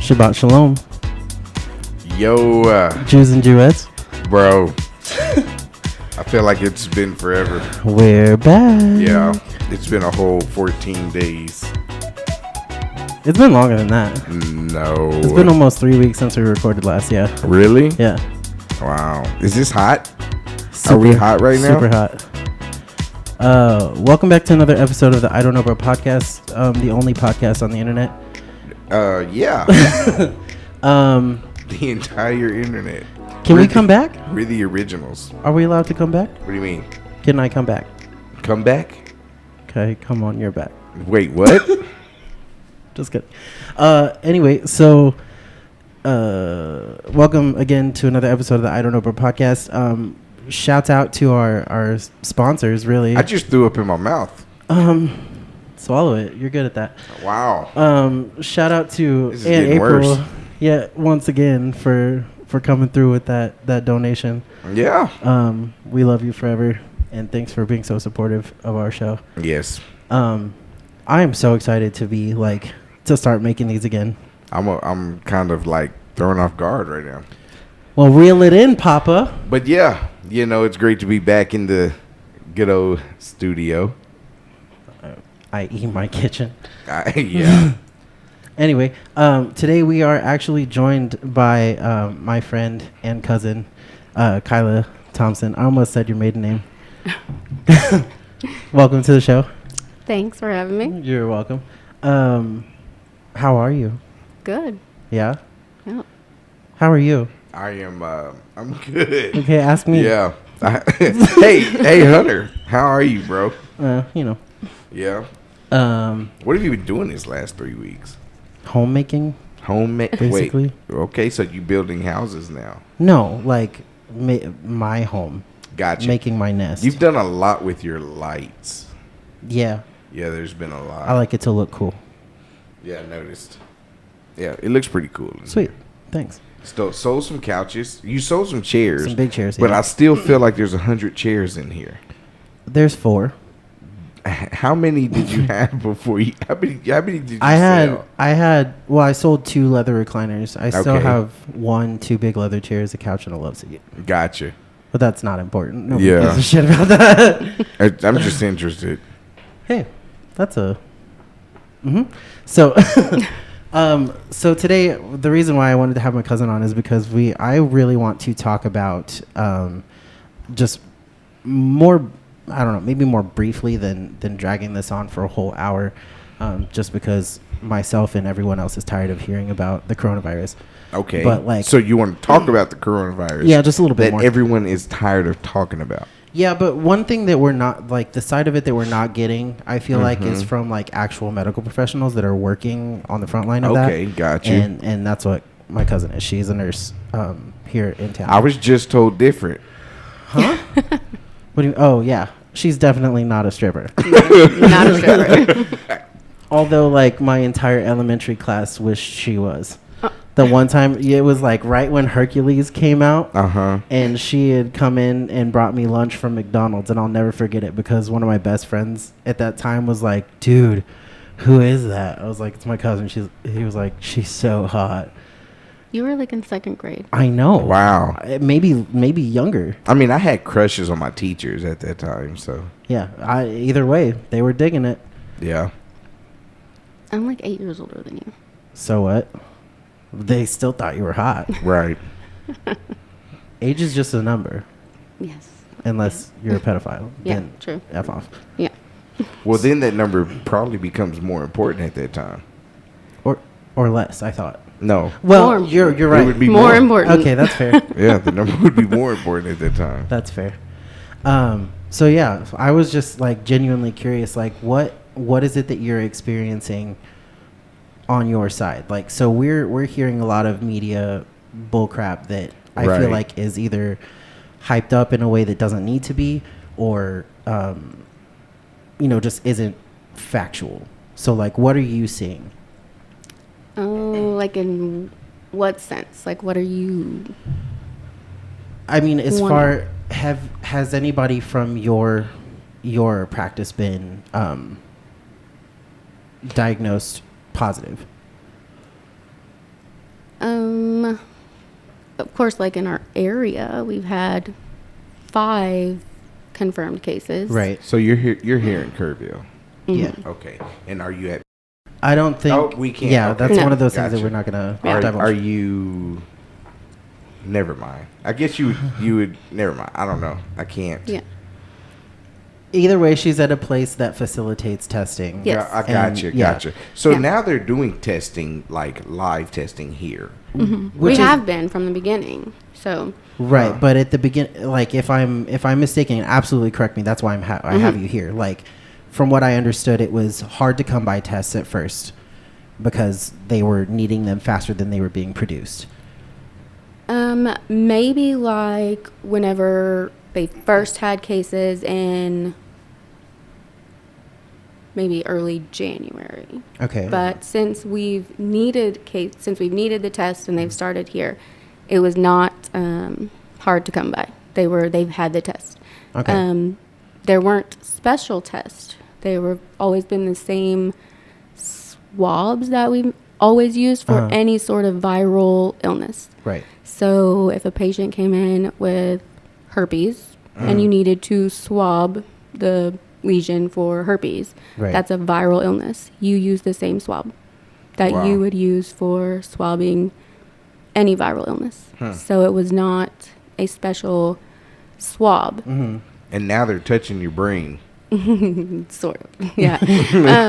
Shabbat Shalom. Yo, Jews and Jewettes. bro. I feel like it's been forever. We're back. Yeah, it's been a whole 14 days. It's been longer than that. No. It's been almost 3 weeks since we recorded last, yeah. Really? Yeah. Wow. Is this hot? Are we hot right now? Super hot. Welcome back to another episode of the I Don't Know Bro podcast, the only podcast on the internet. Yeah. The entire internet. Can we come back? We're the originals. Are we allowed to come back? What do you mean? Can I come back? Come back? Okay, come on, you're back. Wait, what? Just kidding. Anyway, so welcome again to another episode of the I Don't Know Bro podcast. Shouts out to our sponsors, really. I just threw up in my mouth. Swallow it. You're good at that. Wow. Shout out to This is Aunt getting April. worse. Yeah, once again for coming through with that donation. Yeah. We love you forever, and thanks for being so supportive of our show. Yes. I am so excited to start making these again. I'm kind of like thrown off guard right now. Well, reel it in, Papa. But yeah, it's great to be back in the good old studio. I.e. my kitchen. Yeah. Anyway, today we are actually joined by my friend and cousin, Kyla Thompson. I almost said your maiden name. Welcome to the show. Thanks for having me. You're welcome. How are you? Good. Yeah? Yeah. How are you? I am. I'm good. Okay, ask me. Yeah. Hey, Hunter. How are you, bro? Yeah. What have you been doing these last 3 weeks? Homemaking, basically. Wait. Okay, so you building houses now? No, like my home. Gotcha. Making my nest. You've done a lot with your lights. Yeah. Yeah, there's been a lot. I like it to look cool. Yeah, I noticed. Yeah, it looks pretty cool. Sweet. Thanks. Sold some couches. You sold some chairs. Some big chairs, But yeah. I still feel like there's 100 chairs in here. There's 4. How many did you have before you? How many did you I sell? I sold 2 leather recliners. I still Okay. have 2 big leather chairs, a couch, and a love seat. Gotcha. But that's not important. Nobody Yeah. gives a shit about that. I'm just interested. Hey, that's a... Mm-hmm. So... so today, the reason why I wanted to have my cousin on is because I really want to talk about just more, I don't know, maybe more briefly than dragging this on for a whole hour, just because myself and everyone else is tired of hearing about the coronavirus. Okay. But so you want to talk about the coronavirus? Yeah, just a little bit that more. Everyone is tired of talking about. Yeah, but one thing that we're not, the side of it that we're not getting, I feel like, is from, actual medical professionals that are working on the front line of that. Okay, got you. And that's what my cousin is. She's a nurse here in town. I was just told different. Huh? What do you... Oh, yeah. She's definitely not a stripper. Not a stripper. Although, my entire elementary class wished she was. The one time, it was right when Hercules came out, and she had come in and brought me lunch from McDonald's, and I'll never forget it because one of my best friends at that time was like, "Dude, who is that?" I was like, "It's my cousin." He was like, "She's so hot." You were in 2nd grade. I know. Wow. Maybe younger. I mean, I had crushes on my teachers at that time, so. Yeah. Either way, they were digging it. Yeah. I'm 8 years older than you. So what? They still thought you were hot. Right. Age is just a number. Yes. Unless you're a pedophile. Yeah, Then true. F off. Yeah. Well, then that number probably becomes more important at that time. Or less, I thought. No. Well, More you're right. It would be More important. Okay, that's fair. Yeah, the number would be more important at that time. That's fair. So yeah, I was just genuinely curious, what is it that you're experiencing on your side? So we're hearing a lot of media bullcrap that I feel Right. like is either hyped up in a way that doesn't need to be, or just isn't factual. So what are you seeing? Oh, in what sense? What are you... I mean, as wondering? far has anybody from your practice been diagnosed positive? Of course, like in our area, we've had 5 confirmed cases. Right. So you're here in Kerrville. Yeah. Okay. And are you at? I don't think. Oh, we can't. Yeah, Okay. that's No. one of those things Gotcha. that we're not gonna. Yeah. divulge. Are you? Never mind. I guess you would. Never mind. I don't know. I can't. Yeah. Either way, she's at a place that facilitates testing. Yes. Yeah, I gotcha. And, yeah. Gotcha. So Yeah. now they're doing testing, like live testing here. We Which is- have been from the beginning. So, Right, but at the begin, like if I'm mistaken, absolutely correct me. That's why I have you here. Like, from what I understood, it was hard to come by tests at first because they were needing them faster than they were being produced. maybe like whenever they first had cases in maybe early January. Okay. But since we've needed the test and they've started here, it was not hard to come by. They've had the test. Okay. There weren't special tests. They were always been the same swabs that we've always used for any sort of viral illness. Right. So if a patient came in with herpes and you needed to swab the lesion for herpes, Right. that's a viral illness. You use the same swab that Wow. you would use for swabbing any viral illness. So it was not a special swab, And now they're touching your brain. sort of. Yeah.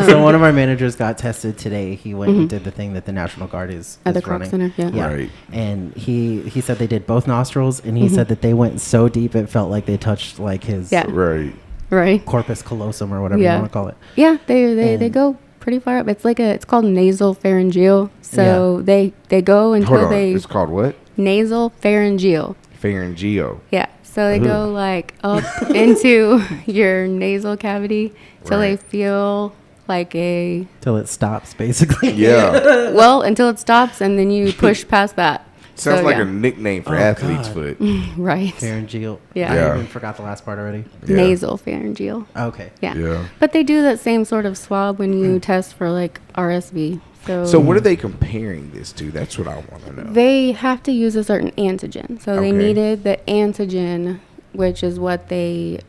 So one of our managers got tested today. He went and did the thing that the National Guard is At the is Croc running. Center, yeah. Yeah. Right. And he said they did both nostrils, and he said that they went so deep it felt like they touched like his Yeah. Right. Right. corpus callosum or whatever Yeah. you want to call it. Yeah, they And- go pretty far up. It's called nasal pharyngeal. So they go Hold until on. they It's called what? nasal pharyngeal. Pharyngeo. Yeah. So they go like up into your nasal cavity till they Right. feel like a Till it stops, basically. Yeah. well until it stops and then you push past that. Sounds So, like yeah. a nickname for Oh, athlete's God. foot. Right. Pharyngeal. Yeah. I Yeah. even forgot the last part already. Yeah. Nasal pharyngeal. Okay. Yeah. Yeah. But they do that same sort of swab when you test for like RSV. So what are they comparing this to? That's what I want to know. They have to use a certain antigen. So they Okay. needed the antigen, which is what they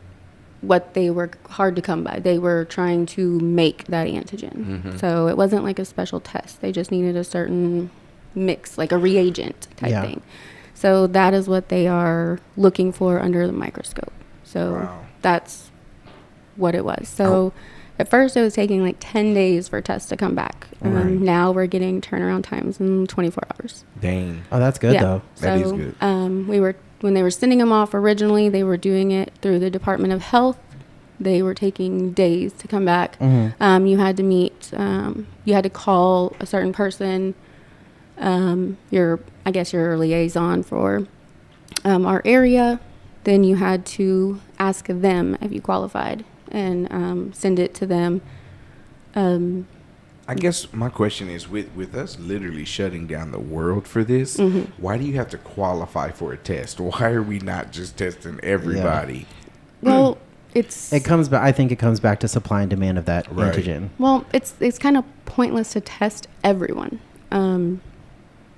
were hard to come by. They were trying to make that antigen. So it wasn't like a special test. They just needed a certain mix, like a reagent type Yeah. thing. So that is what they are looking for under the microscope. So Wow. that's what it was. So at first it was taking like 10 days for tests to come back. Right. Now we're getting turnaround times in 24 hours. Dang. Oh, that's good though. That is good. When they were sending them off originally, they were doing it through the Department of Health. They were taking days to come back. You had to meet, you had to call a certain person, your liaison for our area. Then you had to ask them if you qualified and send it to them. I guess my question is, with us literally shutting down the world for this, why do you have to qualify for a test? Why are we not just testing everybody? Well, It comes back. I think it comes back to supply and demand of that Right. antigen. Well, it's kind of pointless to test everyone.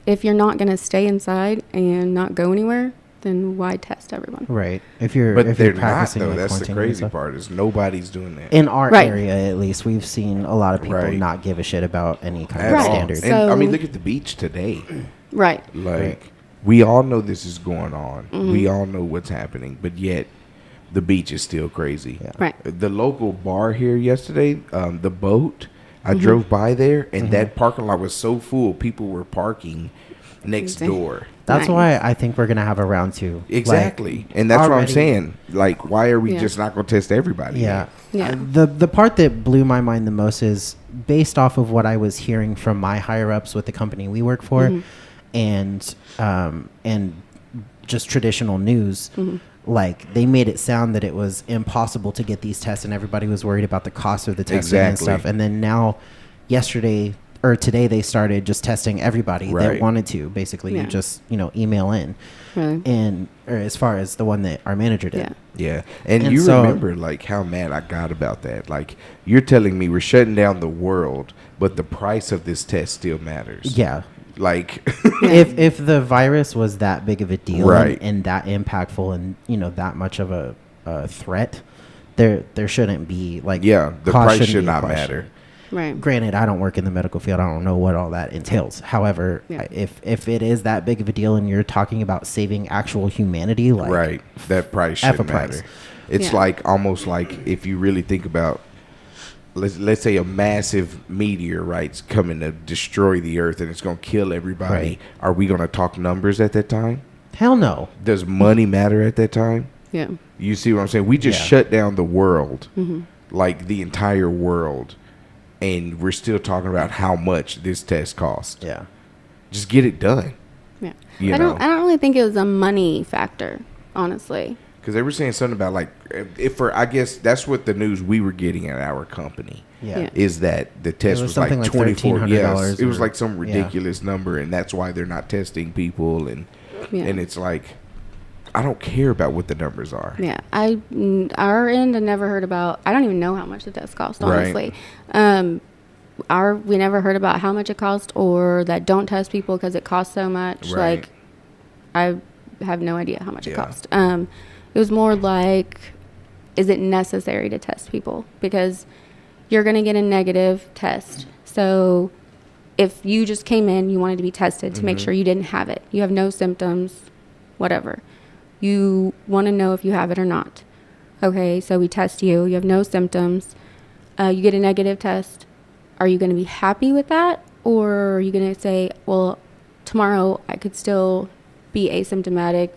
If you're not going to stay inside and not go anywhere, then why test everyone? Right. If you're But if they're you're not, practicing though. like That's the quarantining and crazy stuff. part is nobody's doing that. In our Right. area, at least, we've seen a lot of people Right. not give a shit about any kind At of Right. all. standard. And I mean, So- look at the beach today. Right. Like, Right. we all know this is going on. We all know what's happening, but yet the beach is still crazy. Yeah. Right. The local bar here yesterday, the boat, I drove by there, and that parking lot was so full. People were parking next Dang. door. That's Nice. why I think we're gonna have a round 2. Exactly. And that's what I'm already- saying. Like, why are we Yeah. just not going to test everybody? Yeah. Yeah. The part that blew my mind the most is based off of what I was hearing from my higher ups with the company we work for, and just traditional news. Like, they made it sound that it was impossible to get these tests, and everybody was worried about the cost of the testing and Exactly. stuff. And then now, yesterday or today, they started just testing everybody Right. that wanted to. Basically, Yeah. you just email in, Really. and or as far as the one that our manager did. Yeah. Yeah. And And you so- remember, like, how mad I got about that. Like, you're telling me we're shutting down the world, but the price of this test still matters. Yeah. Like, if the virus was that big of a deal, Right. and that impactful, and that much of a threat, there shouldn't be like yeah, the cost price shouldn't should be a not question. matter. Right. Granted, I don't work in the medical field. I don't know what all that entails. However, Yeah. if it is that big of a deal and you're talking about saving actual humanity, like Right. That price F a shouldn't price. matter. It's Yeah. like almost like if you really think about, let's say a massive meteorite's coming to destroy the earth and it's going to kill everybody. Right. Are we going to talk numbers at that time? hell no. Does money matter at that time? Yeah. You see what I'm saying? We just Yeah. shut down the world, Mm-hmm. like the entire world, and we're still talking about how much this test cost. Yeah. Just get it done. Yeah. You I know. don't really think it was a money factor, honestly. Because they were saying something about like, I guess that's what the news we were getting at our company. Yeah. Yeah. Is that the test was was like something like 24? $1,300 Yes, it was or- like some yeah. ridiculous number, and that's why they're not testing people. And Yeah. it's like, I don't care about what the numbers are. Yeah, our end, I never heard about. I don't even know how much the test cost, honestly. We never heard about how much it cost, or that don't test people because it costs so much. Right. Like, I have no idea how much it Yeah. cost. It was more like, is it necessary to test people? Because you're going to get a negative test. So if you just came in, you wanted to be tested to make sure you didn't have it. You have no symptoms, whatever. You want to know if you have it or not. Okay, so we test you. You have no symptoms. You get a negative test. Are you going to be happy with that? Or are you going to say, well, tomorrow I could still be asymptomatic.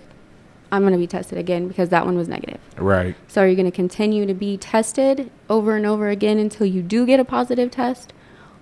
I'm going to be tested again because that one was negative. Right. So are you going to continue to be tested over and over again until you do get a positive test?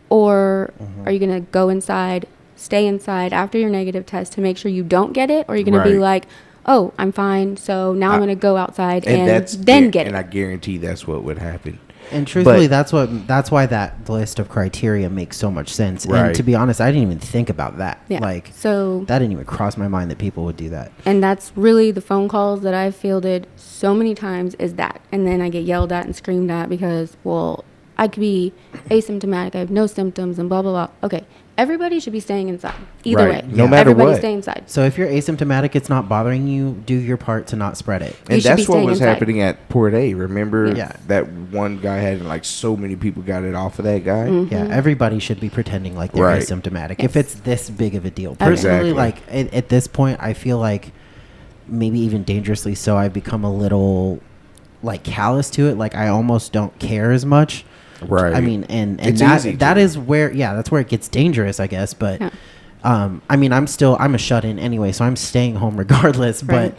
Or are you going to go inside, stay inside after your negative test to make sure you don't get it? Or are you going to be Right. like, oh, I'm fine, so now I'm going to go outside and that's then get and it? I guarantee that's what would happen. And truthfully, But- that's why that list of criteria makes so much sense. Right. And to be honest, I didn't even think about that. Yeah. Like, So, that didn't even cross my mind that people would do that. and that's really the phone calls that I've fielded so many times is that. And then I get yelled at and screamed at because, well, I could be asymptomatic, I have no symptoms, and blah, blah, blah. Okay, everybody should be staying inside. Either Right. way. No matter Everybody what. stay inside. So if you're asymptomatic, it's not bothering you, do your part to not spread it. You And should that's be what staying was inside. happening at Port A. Remember Yeah. that one guy had like so many people got it off of that guy? Yeah, everybody should be pretending like they're Right. asymptomatic Yes. if it's this big of a deal. Okay. Personally, Exactly. like at this point, I feel like maybe even dangerously so, I've become a little like callous to it. Like I almost don't care as much. Right. I mean, and It's easy that to. is where, yeah, that's where it gets dangerous, I guess. But, Yeah. I mean, I'm a shut in anyway, so I'm staying home regardless. Right.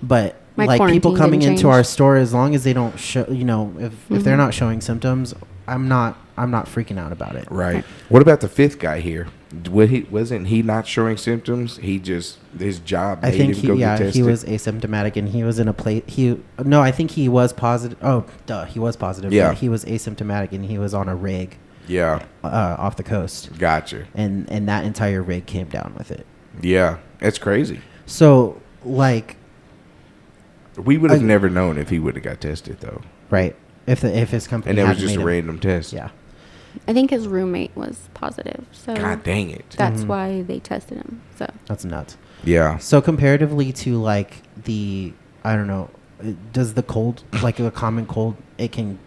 But My like people quarantine coming didn't into our change. store, as long as they don't show, if they're not showing symptoms, I'm not freaking out about it. Right. What about the fifth guy here? Wasn't he not showing symptoms? He just his job I made think him go get tested. he was asymptomatic and he was in a place. I think he was positive. Oh, duh, he was positive. Yeah. But he was asymptomatic and he was on a rig Yeah. off the coast, Gotcha. and that entire rig came down with it. Yeah. That's crazy. So like, We would have I- never known if he would have got tested though. right, if his company And it was hadn't just made a him- random test. Yeah. I think his roommate was positive. So God dang it. that's why they tested him. So That's nuts. Yeah. So comparatively to like I don't know, does the cold, like a common cold, it can,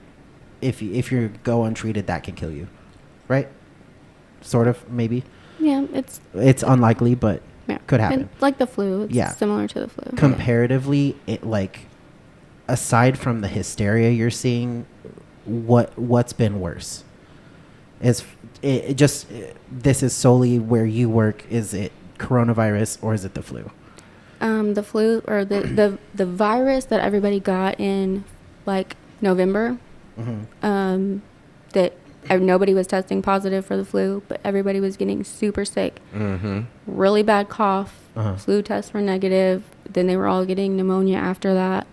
if you go untreated, that can kill you, right? Sort of, maybe. yeah, It's unlikely, but yeah. could happen. And like the flu. It's Yeah. similar to the flu. Comparatively, it like, aside from the hysteria you're seeing, what's been worse? This is solely where you work. Is it coronavirus or is it the flu? The flu or the virus that everybody got in like November. That nobody was testing positive for the flu, but everybody was getting super sick. Mm-hmm. Really bad cough. Uh-huh. Flu tests were negative. Then they were all getting pneumonia after that.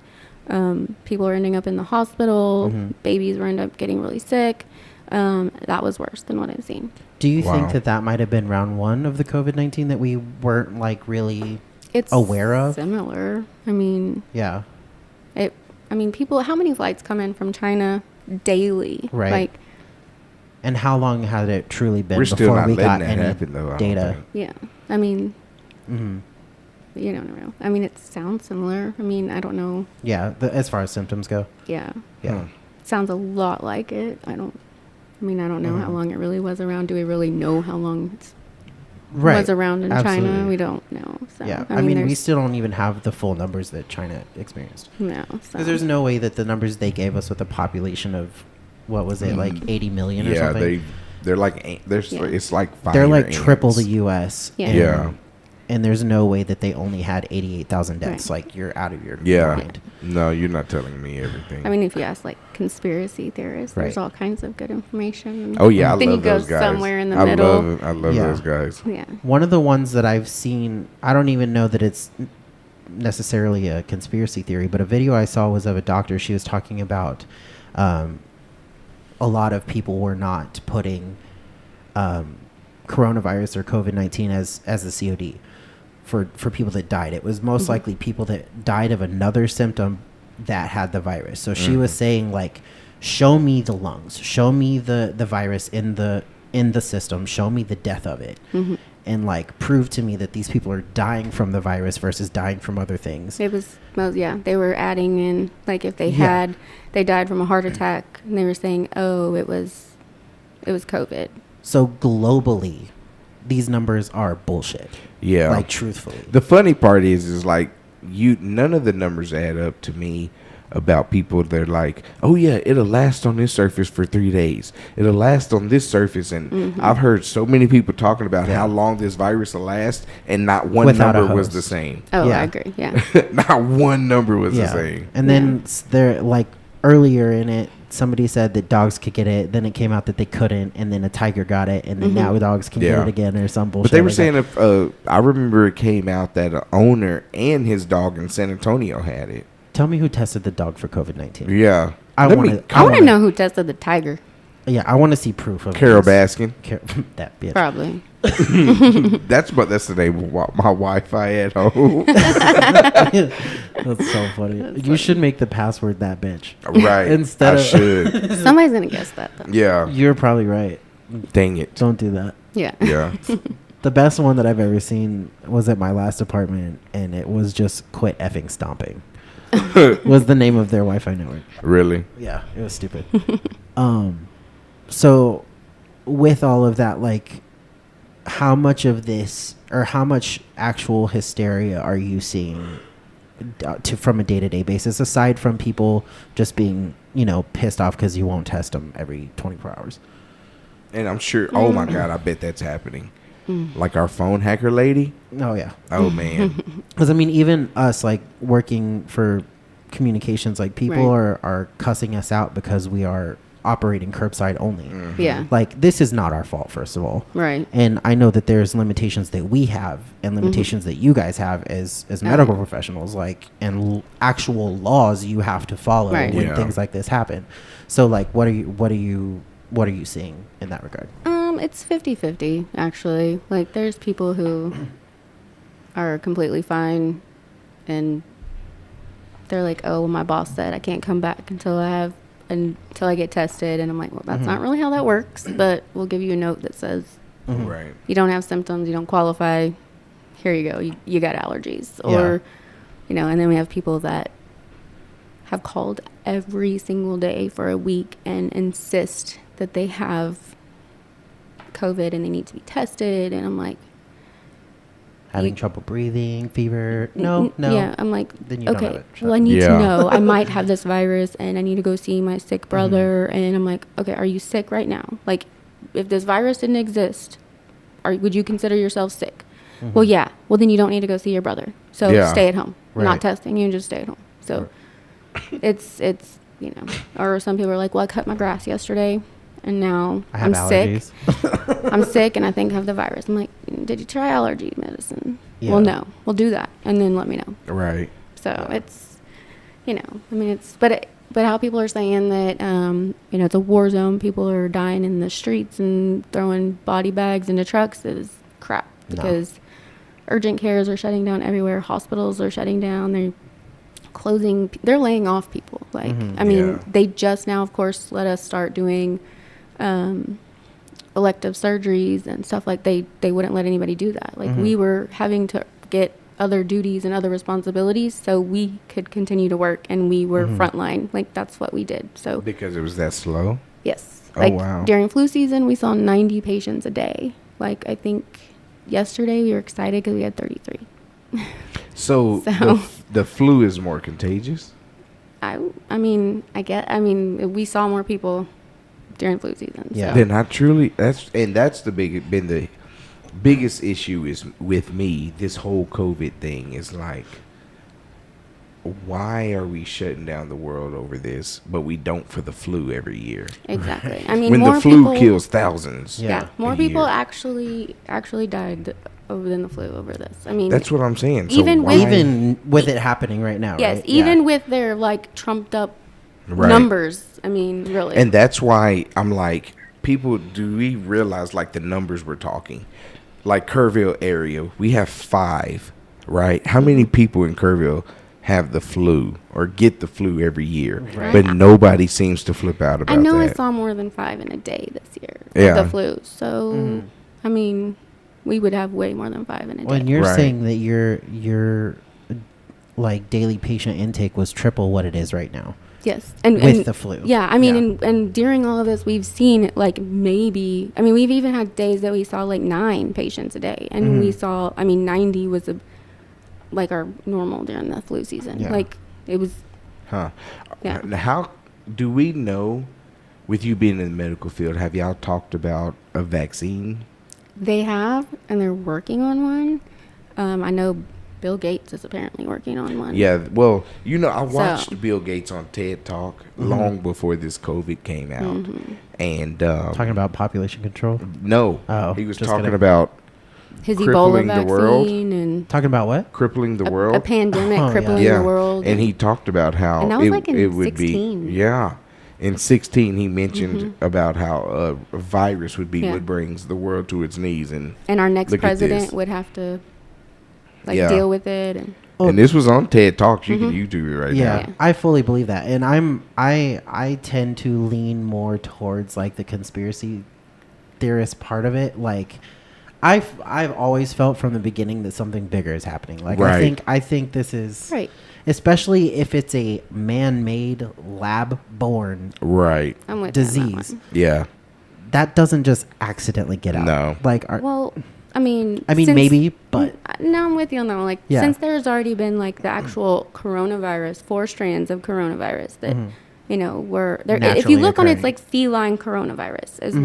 People were ending up in the hospital. Babies were ending up getting really sick. That was worse than what I've seen. Do you Wow. think that might have been round one of the COVID-19 that we weren't like really It's aware of? similar. I mean, Yeah. people, how many flights come in from China daily? Right. Like, And how long had it truly been We're still before not we letting got that any happen, though. I don't data? think. Yeah. I mean, Hmm. you don't know. I mean, it sounds similar. I mean, I don't know. Yeah, as far as symptoms go. Yeah. Yeah. Hmm. It sounds a lot like it. I don't know how Mhm. long it really was around. Do we really know how long it Right. was around in China? Absolutely. We don't know. So, Yeah. I mean, we there's- still don't even have the full numbers that China experienced. No. So. Because there's no way that the numbers they gave us with a population of, what was it, like 80 million or Yeah, something? they're like Yeah. it's like fire They're like ants. triple the U.S. Yeah. And, Yeah. and there's no way that they only had 88,000 deaths. Right. Like, you're out of your Yeah. mind. No, you're not telling me everything. I mean, if you ask like conspiracy theorists, there's Right. all kinds of good information. oh yeah, I then love you go those guys. somewhere in the I middle. I love Yeah. those guys. Yeah. One of the ones that I've seen, I don't even know that it's necessarily a conspiracy theory, but a video I saw was of a doctor. She was talking about a lot of people were not putting coronavirus or COVID-19 as the COD for people that died. It was most likely people that died of another symptom that had the virus. So she was saying, like, show me the lungs, show me the virus in the system, show me the death of it, and like prove to me that these people are dying from the virus versus dying from other things. It was, well, yeah, they were adding in, like, if they Yeah. they died from a heart attack, and they were saying, oh, it was COVID. So globally, these numbers are bullshit. Yeah. Like, truthfully. The funny part is like none of the numbers add up to me about people. They're like, oh yeah, it'll last on this surface for 3 days. It'll last on this surface. And I've heard so many people talking about how long this virus will last, and not one Without a number was host. the same. Oh, Yeah. I agree. Yeah. Not one number was the same. And then there, like, earlier in it, somebody said that dogs could get it. Then it came out that they couldn't, and then a tiger got it, and then now dogs can get Yeah. it again, or some bullshit. But they were like saying that. if I remember it came out that an owner and his dog in San Antonio had it. Tell me who tested the dog for COVID-19. Yeah. I Let want me- to. I want to know who tested the tiger. Yeah, I want to see proof of Carol this. Baskin. That bitch. Probably. That's the name of my Wi-Fi at home. That's so funny. You should make the password that bitch. Right. Instead I of- should. Somebody's going to guess that, though. Yeah. You're probably right. Dang it. Don't do that. Yeah. Yeah. The best one that I've ever seen was at my last apartment, and it was just "Quit effing stomping." Was the name of their Wi-Fi network. Really? Yeah, it was stupid. So with all of that, like, how much of this, or how much actual hysteria are you seeing from a day-to-day basis, aside from people just being, pissed off because you won't test them every 24 hours? And I'm sure. Oh my God! I bet that's happening. Like our phone hacker lady. Oh, yeah. Oh man. Because, I mean, even us, like, working for communications, like, people Right. are cussing us out because we are operating curbside only. Yeah. Like, this is not our fault, first of all. Right. And I know that there's limitations that we have and limitations that you guys have as medical professionals, like, and actual laws you have to follow Right. when Yeah. things like this happen. So, like, what are you seeing in that regard? It's 50-50, actually. Like, there's people who are completely fine, and they're like, oh, well, my boss said I can't come back until I get tested. And I'm like, well, that's not really how that works, but we'll give you a note that says Right. you don't have symptoms, you don't qualify, here you go, you got allergies. Or, and then we have people that have called every single day for a week and insist that they have COVID and they need to be tested. And I'm like, Having trouble breathing, fever? No. Yeah, I'm like, Then you don't have okay, it. well, I need Yeah. to know. I might have this virus and I need to go see my sick brother. And I'm like, okay, are you sick right now? Like, if this virus didn't exist, would you consider yourself sick? Well, yeah. Well, then you don't need to go see your brother. So Yeah. stay at home. Right. Not testing. You can just stay at home. So it's or some people are like, well, I cut my grass yesterday and now I have I'm sick. allergies. I'm sick and I think I have the virus. I'm like, did you try allergy medicine? Yeah. Well, no. We'll do that and then let me know. Right. So it's, I mean, but how people are saying that, it's a war zone. People are dying in the streets and throwing body bags into trucks is crap. No. Because urgent cares are shutting down everywhere. Hospitals are shutting down. They're closing. They're laying off people. Like, I mean, Yeah. they just now, of course, let us start doing elective surgeries and stuff like they wouldn't let anybody do that. Like we were having to get other duties and other responsibilities so we could continue to work, and we were frontline. Like that's what we did. So Because it was that slow? yes. Oh, Like wow. during flu season, we saw 90 patients a day. Like I think yesterday we were excited because we had 33. So, So- the flu is more contagious? I mean, we saw more people during flu season. Yeah. So. Then I truly that's been the biggest issue is with me. This whole COVID thing is like, why are we shutting down the world over this, but we don't for the flu every year? Exactly. I mean, When more the flu people, kills thousands. Yeah, more a people year. actually died over than the flu over this. I mean, That's what I'm saying. So Even why, with- Even with it happening right now, yes, right? even Yeah. with their like trumped up Right. numbers. I mean, really. And that's why I'm like, people, do we realize like the numbers we're talking? Like Kerrville area, we have 5, right? How many people in Kerrville have the flu or get the flu every year? Right. But nobody seems to flip out about I know that. I saw more than 5 in a day this year. Yeah. Of the flu. So, I mean, we would have way more than 5 in a Well, day. and you're Right. saying that your like daily patient intake was triple what it is right now Yes, and with the flu. Yeah, I mean, Yeah. and during all of this, we've seen like maybe. I mean, we've even had days that we saw like 9 patients a day, and we saw. I mean, 90 was like our normal during the flu season. Yeah. Like it was. Huh. Yeah. Now, how do we know, with you being in the medical field, have y'all talked about a vaccine? They have, and they're working on one. I know Bill Gates is apparently working on one. Yeah, well, I So- watched Bill Gates on TED Talk long before this COVID came out. And Talking about population control. no, Oh, he was just talking kidding. about His crippling Ebola the world. vaccine and Talking about what? crippling the a world. pandemic Oh, yeah. crippling Yeah, the world. and he talked about how And that was it, like in it would 16. be. Yeah, in 16 he mentioned about how a virus would be Yeah. what brings the world to its knees, and our next Look at this. president would have to like Yeah. deal with it. And Oh, and this was on TED Talks. You can YouTube it right yeah, Yeah. I fully believe that, and I tend to lean more towards like the conspiracy theorist part of it. Like, I've always felt from the beginning that something bigger is happening. Like, Right. I think this is right, especially if it's a man-made, lab-born now. Right. I'm with you on that disease. one. Yeah. That doesn't just accidentally get out. No. Like, Well, I mean, maybe, but no, I'm with you on that one. Like, Yeah. since there's already been like the actual coronavirus, 4 strands of coronavirus that were there. If Naturally you look on, it's occurring. like feline coronavirus is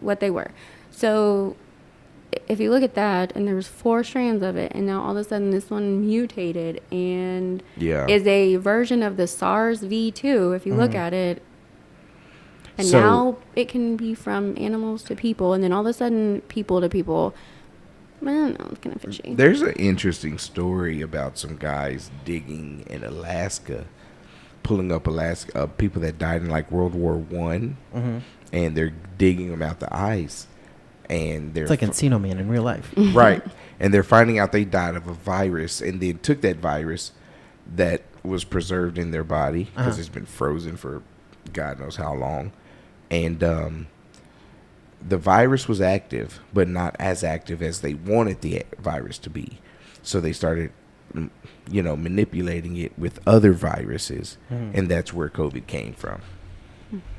what they were. So if you look at that, and there was 4 strands of it, and now all of a sudden this one mutated and Yeah. is a version of the SARS-V2. If you look at it. And So- now it can be from animals to people, and then all of a sudden people to people. I don't know, it's kind of fishy. There's an interesting story about some guys digging in Alaska, pulling up people that died in like World War One, and they're digging them out the ice, and they're it's like Encino Man in real life. right, and they're finding out they died of a virus, and then took that virus that was preserved in their body because it's been frozen for God knows how long, and the virus was active, but not as active as they wanted the virus to be. So they started, manipulating it with other viruses, and that's where COVID came from.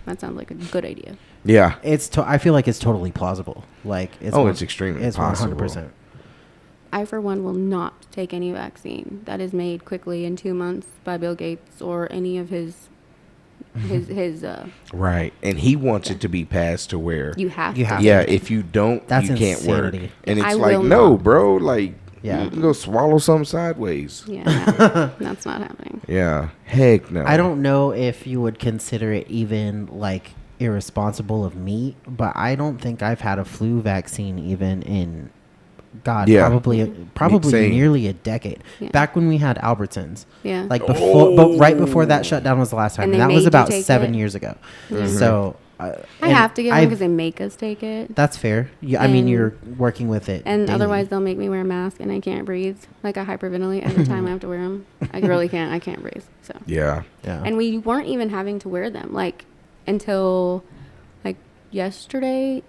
That sounds like a good idea. Yeah. I feel like it's totally plausible. Like, It's extremely it's possible. 100%. I, for one, will not take any vaccine that is made quickly in 2 months by Bill Gates or any of his Right. And he wants it to be passed to where, you have You to. have yeah, to. if you don't, That's you can't work. insanity. And it's I like, will no, not. bro, like, Yeah. you can go swallow something sideways. Yeah, no, that's not happening. Yeah. Heck no. I don't know if you would consider it even like irresponsible of me, but I don't think I've had a flu vaccine even in Yeah. probably Same. nearly a decade. Yeah. Back when we had Albertsons. Yeah. Like before, but right before that shutdown was the last time. And And they that made was you about take 7 it? years ago. Mhm. So I and have to get one I've- because they make us take it. That's fair. I mean, And- you're working with it. And daily. otherwise, they'll make me wear a mask, and I can't breathe. Like, I hyperventilate every time I have to wear them. I really can't. I can't breathe. So. Yeah. Yeah. And we weren't even having to wear them, like, until, like, yesterday.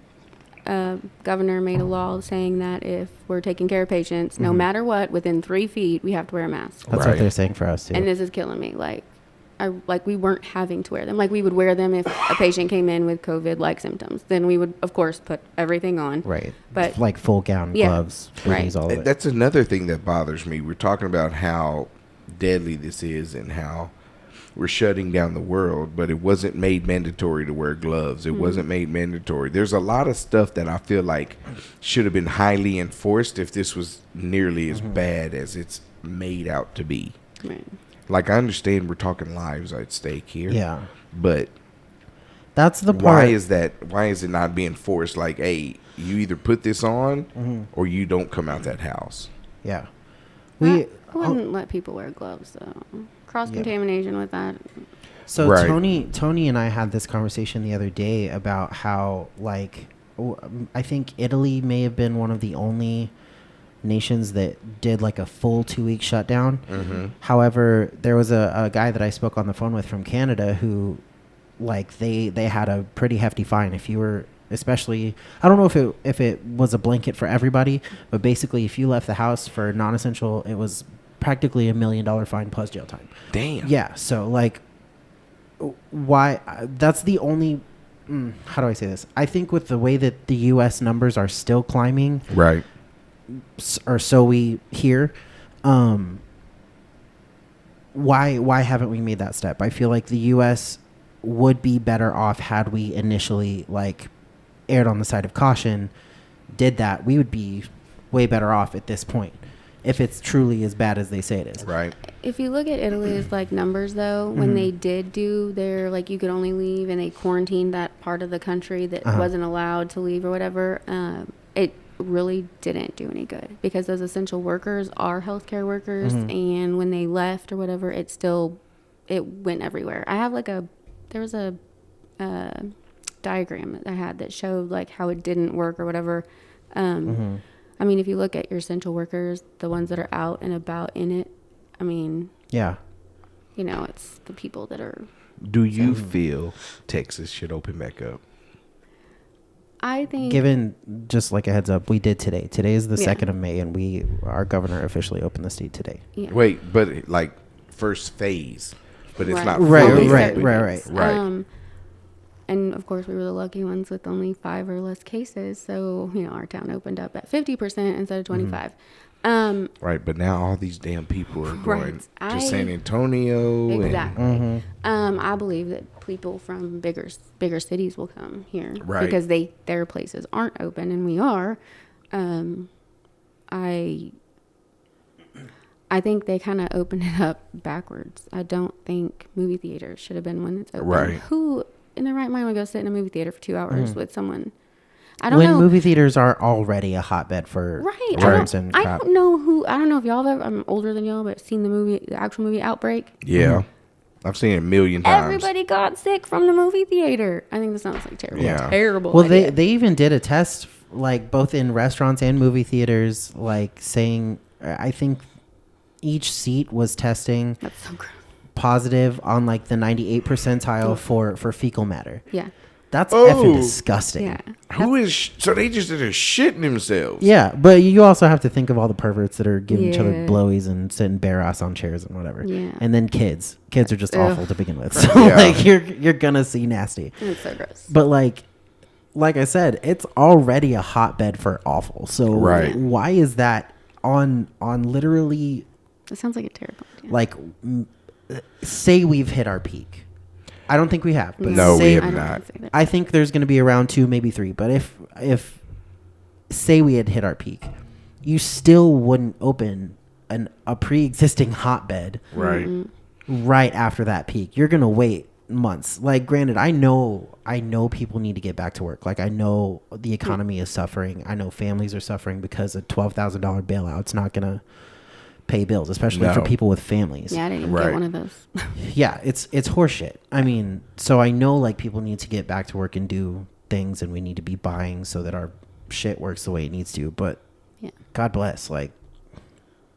governor made a law saying that if we're taking care of patients, no matter what, within 3 feet, we have to wear a mask. That's what they're saying for us too. And this is killing me. Like we weren't having to wear them. Like we would wear them if a patient came in with COVID-like symptoms. Then we would, of course, put everything on. Right. But like full gown, gloves, booties, all of it. That's another thing that bothers me. We're talking about how deadly this is and how we're shutting down the world, but it wasn't made mandatory to wear gloves. It wasn't made mandatory. There's a lot of stuff that I feel like should have been highly enforced if this was nearly as bad as it's made out to be. Right. Like, I understand we're talking lives at stake here. Yeah. But that's the part. Why is it not being forced? Like, hey, you either put this on or you don't come out that house. Yeah. I wouldn't let people wear gloves, though. Cross-contamination with that. So Tony and I had this conversation the other day about how, like, I think Italy may have been one of the only nations that did like a full 2-week shutdown. However, there was a guy that I spoke on the phone with from Canada who, like, they had a pretty hefty fine if you were, especially, I don't know if it was a blanket for everybody, but basically if you left the house for non-essential, it was practically $1 million fine plus jail time. Damn. Yeah. So like, why? That's the only. How do I say this? I think with the way that the U.S. numbers are still climbing, right, or so we hear. Why haven't we made that step? I feel like the U.S. would be better off had we initially like erred on the side of caution. Did that, we would be way better off at this point. If it's truly as bad as they say it is. Right. If you look at Italy's like numbers though, when they did do their, like, you could only leave and they quarantined that part of the country that wasn't allowed to leave or whatever, it really didn't do any good because those essential workers are healthcare workers, and when they left or whatever, it went everywhere. I have like there was a diagram that I had that showed like how it didn't work or whatever. I mean, if you look at your essential workers, the ones that are out and about in it, I mean, yeah, you know, it's the people that are. Do you feel Texas should open back up? I think, given just like a heads up, we did today. Today is the 2nd of May, and our governor officially opened the state today. Yeah. Wait, but like first phase, but it's not right. And of course, we were the lucky ones with only 5 or less cases. So, you know, our town opened up at 50% instead of 25. Right, but now all these damn people are going Right. to San Antonio. Exactly. I believe that people from bigger cities will come here because their places aren't open and we are. I think they kind of opened it up backwards. I don't think movie theaters should have been one that's open. Right. Who in their right mind would go sit in a movie theater for 2 hours with someone? I don't know. When movie theaters are already a hotbed for germs and crap. I don't know if y'all have ever, I'm older than y'all, but seen the actual movie Outbreak. Yeah. I've seen it a million times. Everybody got sick from the movie theater. I think this sounds like terrible. Yeah. Terrible. Well, idea. they even did a test, like both in restaurants and movie theaters, like saying, I think each seat was testing That's so gross. positive on like the 98th percentile for fecal matter. Yeah. That's effing disgusting. Yeah. So they just are shitting themselves. Yeah, but you also have to think of all the perverts that are giving each other blowies and sitting bare ass on chairs and whatever. Yeah. And then kids are just awful to begin with. So Yeah. like you're gonna see nasty. It's so gross. But like I said, it's already a hotbed for awful. So why is that on literally? It sounds like a terrible idea. Like, say we've hit our peak. I don't think we have. But No, we have I not. I think there's going to be around 2, maybe 3. But if say we had hit our peak, you still wouldn't open a pre-existing hotbed right after that peak. You're going to wait months. Like, granted, I know people need to get back to work. Like, I know the economy is suffering. I know families are suffering because a $12,000 bailout's not going to pay bills, especially for people with families. Yeah, I didn't even get one of those. Yeah, it's horseshit. I mean, so I know like people need to get back to work and do things, and we need to be buying so that our shit works the way it needs to. But God bless, like,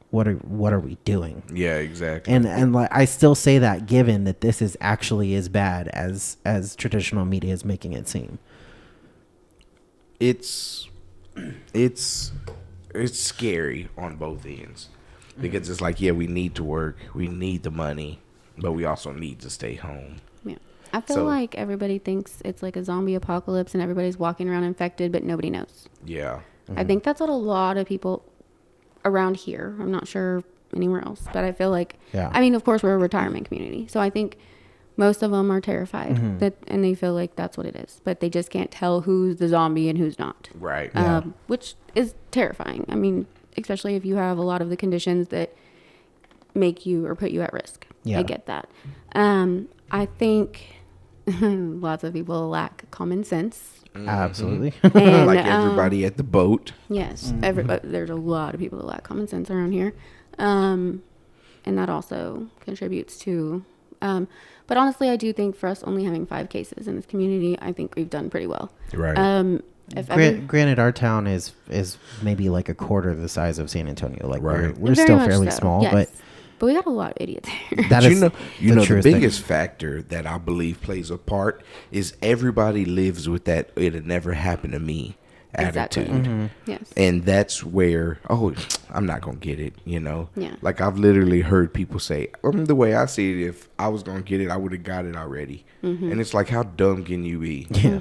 what are we doing? Yeah, exactly. And like I still say that, given that this is actually as bad as traditional media is making it seem. it's it's scary on both ends because it's like, yeah, we need to work, we need the money, but we also need to stay home. Yeah. I feel like everybody thinks it's like a zombie apocalypse and everybody's walking around infected, but nobody knows. Yeah. I think that's what a lot of people around here, I'm not sure anywhere else, but I feel like, I mean, of course, we're a retirement community. So I think most of them are terrified and they feel like that's what it is, but they just can't tell who's the zombie and who's not. Right. Which is terrifying. I mean, especially if you have a lot of the conditions that make you or put you at risk. Yeah. I get that. I think lots of people lack common sense. Absolutely. And, like everybody at the boat. Yes. There's a lot of people that lack common sense around here. And that also contributes to, but honestly, I do think for us only having 5 cases in this community, I think we've done pretty well. Right. Granted, our town is maybe like a quarter the size of San Antonio. Like we're Very still much fairly so, small, yes. but we got a lot of idiots here. that is the biggest factor that I believe plays a part is everybody lives with that "it'll never happen to me" attitude. Exactly. Yes. And that's where, I'm not going to get it, Yeah. Like I've literally heard people say, the way I see it, if I was going to get it, I would have got it already. And it's like, how dumb can you be? Yeah.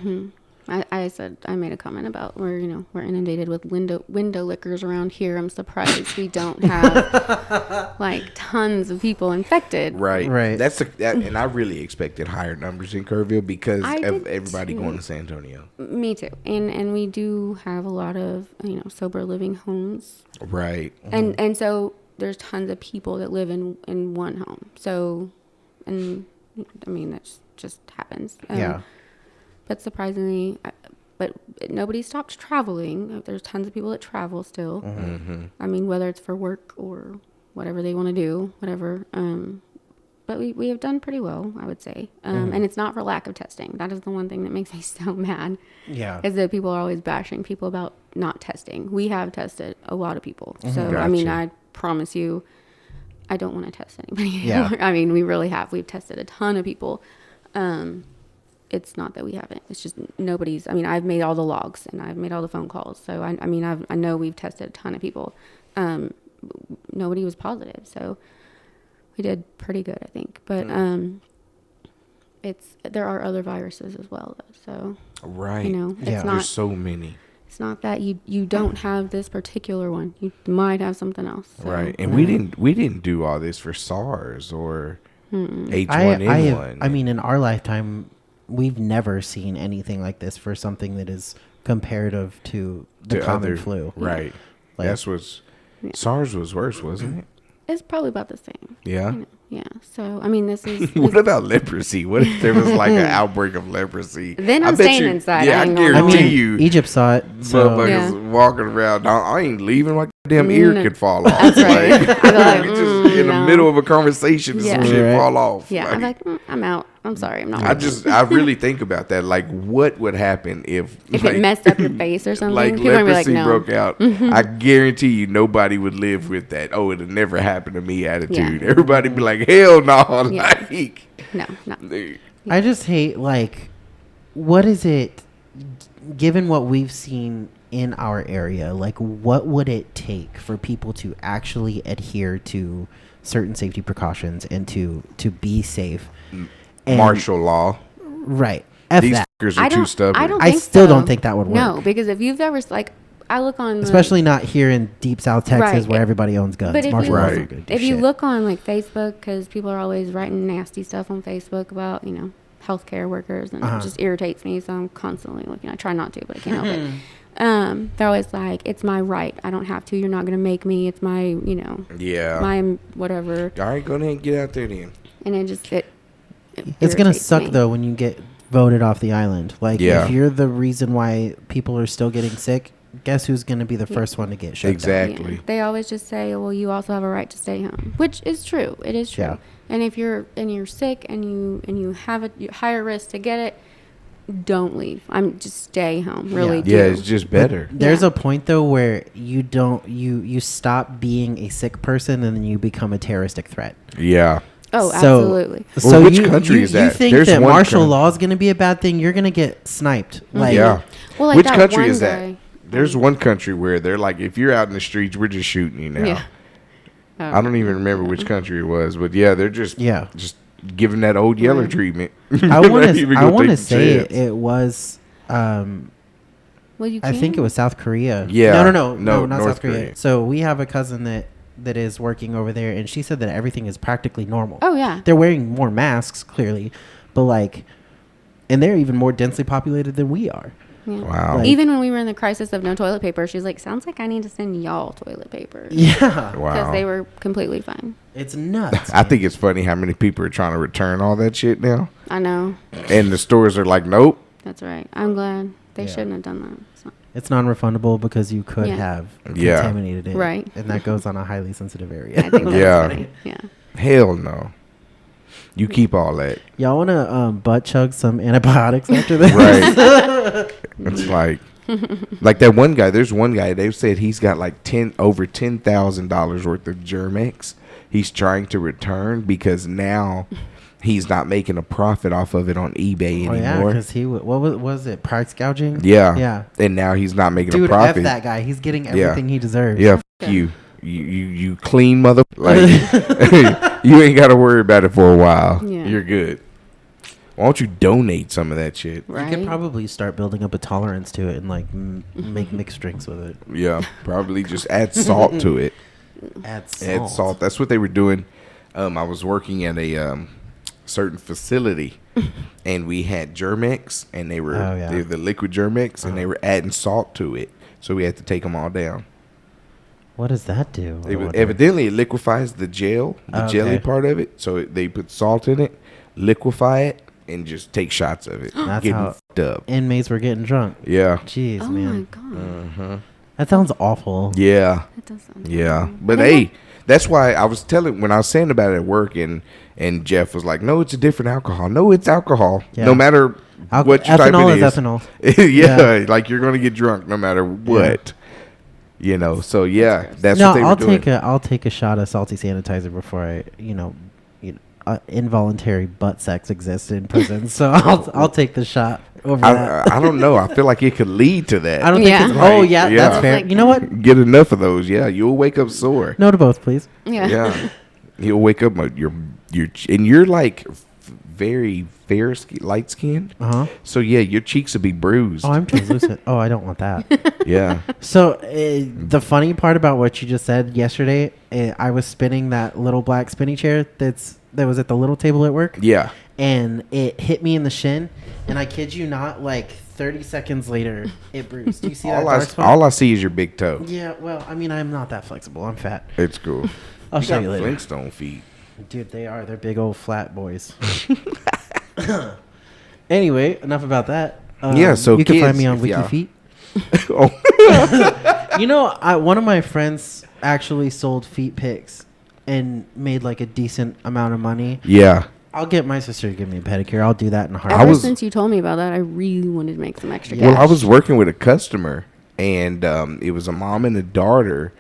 I made a comment about we're inundated with window lickers around here. I'm surprised we don't have like tons of people infected. Right. And I really expected higher numbers in Kerrville because of everybody going to San Antonio. Me too. And we do have a lot of sober living homes. Right. And so there's tons of people that live in one home. So, and I mean that just happens. Yeah. But surprisingly, but nobody stopped traveling. There's tons of people that travel still. I mean, whether it's for work or whatever they want to do, whatever. But we have done pretty well, I would say. And it's not for lack of testing. That is the one thing that makes me so mad. Yeah. Is that people are always bashing people about not testing. We have tested a lot of people. So, Gotcha. I mean, I promise you, I don't want to test anybody anymore. I mean, we really have. We've tested a ton of people. It's not that we haven't. It's just nobody's. I mean, I've made all the logs and I've made all the phone calls. So I mean, I know we've tested a ton of people. Nobody was positive, so we did pretty good, I think. But there are other viruses as well, though. So right, it's not. There's so many. It's not that you don't have this particular one. You might have something else. So. Right, and we didn't do all this for SARS or H1N1. I mean, in our lifetime, we've never seen anything like this for something that is comparative to the common flu. Right. Like, SARS was worse, wasn't it? It's probably about the same. Yeah. Yeah. So, I mean, this is... What about leprosy? What if there was like an outbreak of leprosy? Then I'm staying inside. Yeah, I guarantee you. Egypt saw it. So. Motherfuckers walking around. I ain't leaving. My damn ear could fall off. That's right. Like, just in the middle of a conversation, some shit fall off. Yeah, like, I'm like, I'm out. I'm sorry. I'm not. I really think about that. Like, what would happen if it messed up your face or something? Like people leprosy be like, no. broke out. I guarantee you, nobody would live with that. Oh, it'll never happen to me attitude. Yeah. Everybody be like, hell no. Yeah. Like, no. I just hate, like, what is it? Given what we've seen in our area, like, what would it take for people to actually adhere to certain safety precautions and to be safe? And martial law. Right. These fuckers are too stubborn. I still don't think that would work. No, because if you've ever, like, I look on... Especially not here in deep South Texas where everybody owns guns. But martial laws are good. If you look on, like, Facebook, because people are always writing nasty stuff on Facebook about, healthcare workers, and it just irritates me, so I'm constantly looking. I try not to, but I can't help it. They're always like, it's my right. I don't have to. You're not going to make me. It's my, my whatever. All right, go ahead and get out there then. And it's going to suck, though, when you get voted off the island. Like, if you're the reason why people are still getting sick, guess who's going to be the first one to get shut down? Yeah. They always just say, well, you also have a right to stay home, which is true. It is true. Yeah. And if you're sick and you have a higher risk to get it, don't leave. Just stay home. Really do. Yeah, it's just better. There's a point, though, where you stop being a sick person and then you become a terroristic threat. Yeah. Oh, absolutely. Well, which country is that? You think There's that one martial coun- law is going to be a bad thing? You're going to get sniped. Like, Yeah. Well, like Which that country one is that? guy- There's one country where they're like, if you're out in the streets, we're just shooting you now. Yeah. I don't even remember which country it was, but yeah, they're just giving that old yeller Right. treatment. I want to say chance. it was. Well, you I think it was South Korea. Yeah. No, not North South Korea. Korea. So we have a cousin that is working over there, and she said that everything is practically normal. Oh, yeah. They're wearing more masks, clearly, but like, and they're even more densely populated than we are. Yeah. Wow. Like- Even when we were in the crisis of no toilet paper, she's like, sounds like I need to send y'all toilet paper. Yeah. Wow. Because they were completely fine. It's nuts. I think it's funny how many people are trying to return all that shit now. I know. And the stores are like, nope. That's right. I'm glad. They Yeah. shouldn't have done that. So. It's non-refundable because you could Yeah. have Yeah. contaminated it. Right. And that goes on a highly sensitive area. I think that's Yeah. funny. Yeah. Hell no. You keep all that. Y'all want to butt chug some antibiotics after this? Right. It's like that one guy. There's one guy. They said he's got like over $10,000 worth of Germex. He's trying to return because now he's not making a profit off of it on eBay Oh, yeah, anymore. because what was it? Price gouging? Yeah. Yeah. And now he's not making a Dude, profit. F that guy. He's getting everything he deserves. Yeah. F you. You clean mother. Like you ain't got to worry about it for a while. Yeah. You're good. Why don't you donate some of that shit? Right. You could probably start building up a tolerance to it and like make mixed drinks with it. Yeah. Probably just add salt to it. Add salt. Add salt. That's what they were doing. I was working at a certain facility, and we had Germex, and they were they were the liquid Germex, and they were adding salt to it. So we had to take them all down. What does that do? Evidently, it liquefies the gel, the jelly part of it. So they put salt in it, liquefy it, and just take shots of it. That's getting how fucked up. inmates were getting drunk. Yeah. Jeez, Oh, man. my God. That sounds awful. Yeah. That does sound Yeah. terrible. But hey, that's why I was when I was saying about it at work, and Jeff was like, "No, it's a different alcohol. No, it's alcohol. Yeah. No matter what type ethanol it is is. ethanol. Yeah, like you're gonna get drunk no matter what. You know. So yeah, that's No, what they were doing. I'll take a shot of salty sanitizer before I, involuntary butt sex exists in prison. So I'll take the shot over that. I don't know. I feel like it could lead to that. I don't think. Yeah. It's, oh Like, yeah, yeah. that's fair. Like You know what? Get enough of those. Yeah, you'll wake up sore. No to both, please. Yeah. Yeah, you'll wake up and you're like very fair, light skinned. Uh huh. So yeah, your cheeks will be bruised. Oh, I'm translucent. Oh, I don't want that. Yeah. So the funny part about what you just said yesterday, I was spinning that little black spinny chair that was at the little table at work. Yeah. And it hit me in the shin, and I kid you not, like 30 seconds later, it bruised. Do you see that dark spot? All I see is your big toe. Yeah, well, I mean, I'm not that flexible. I'm fat. It's cool. I'll show got you later. Flintstone feet. Dude, they are. They're big old flat boys. Anyway, enough about that. Yeah, so you can kids, find me on if y'all- WikiFeet. Oh. One of my friends actually sold feet pics and made like a decent amount of money. Yeah. I'll get my sister to give me a pedicure. I'll do that in a Ever heartbeat. since you told me about that, I really wanted to make some extra cash. Well, I was working with a customer, and it was a mom and a daughter,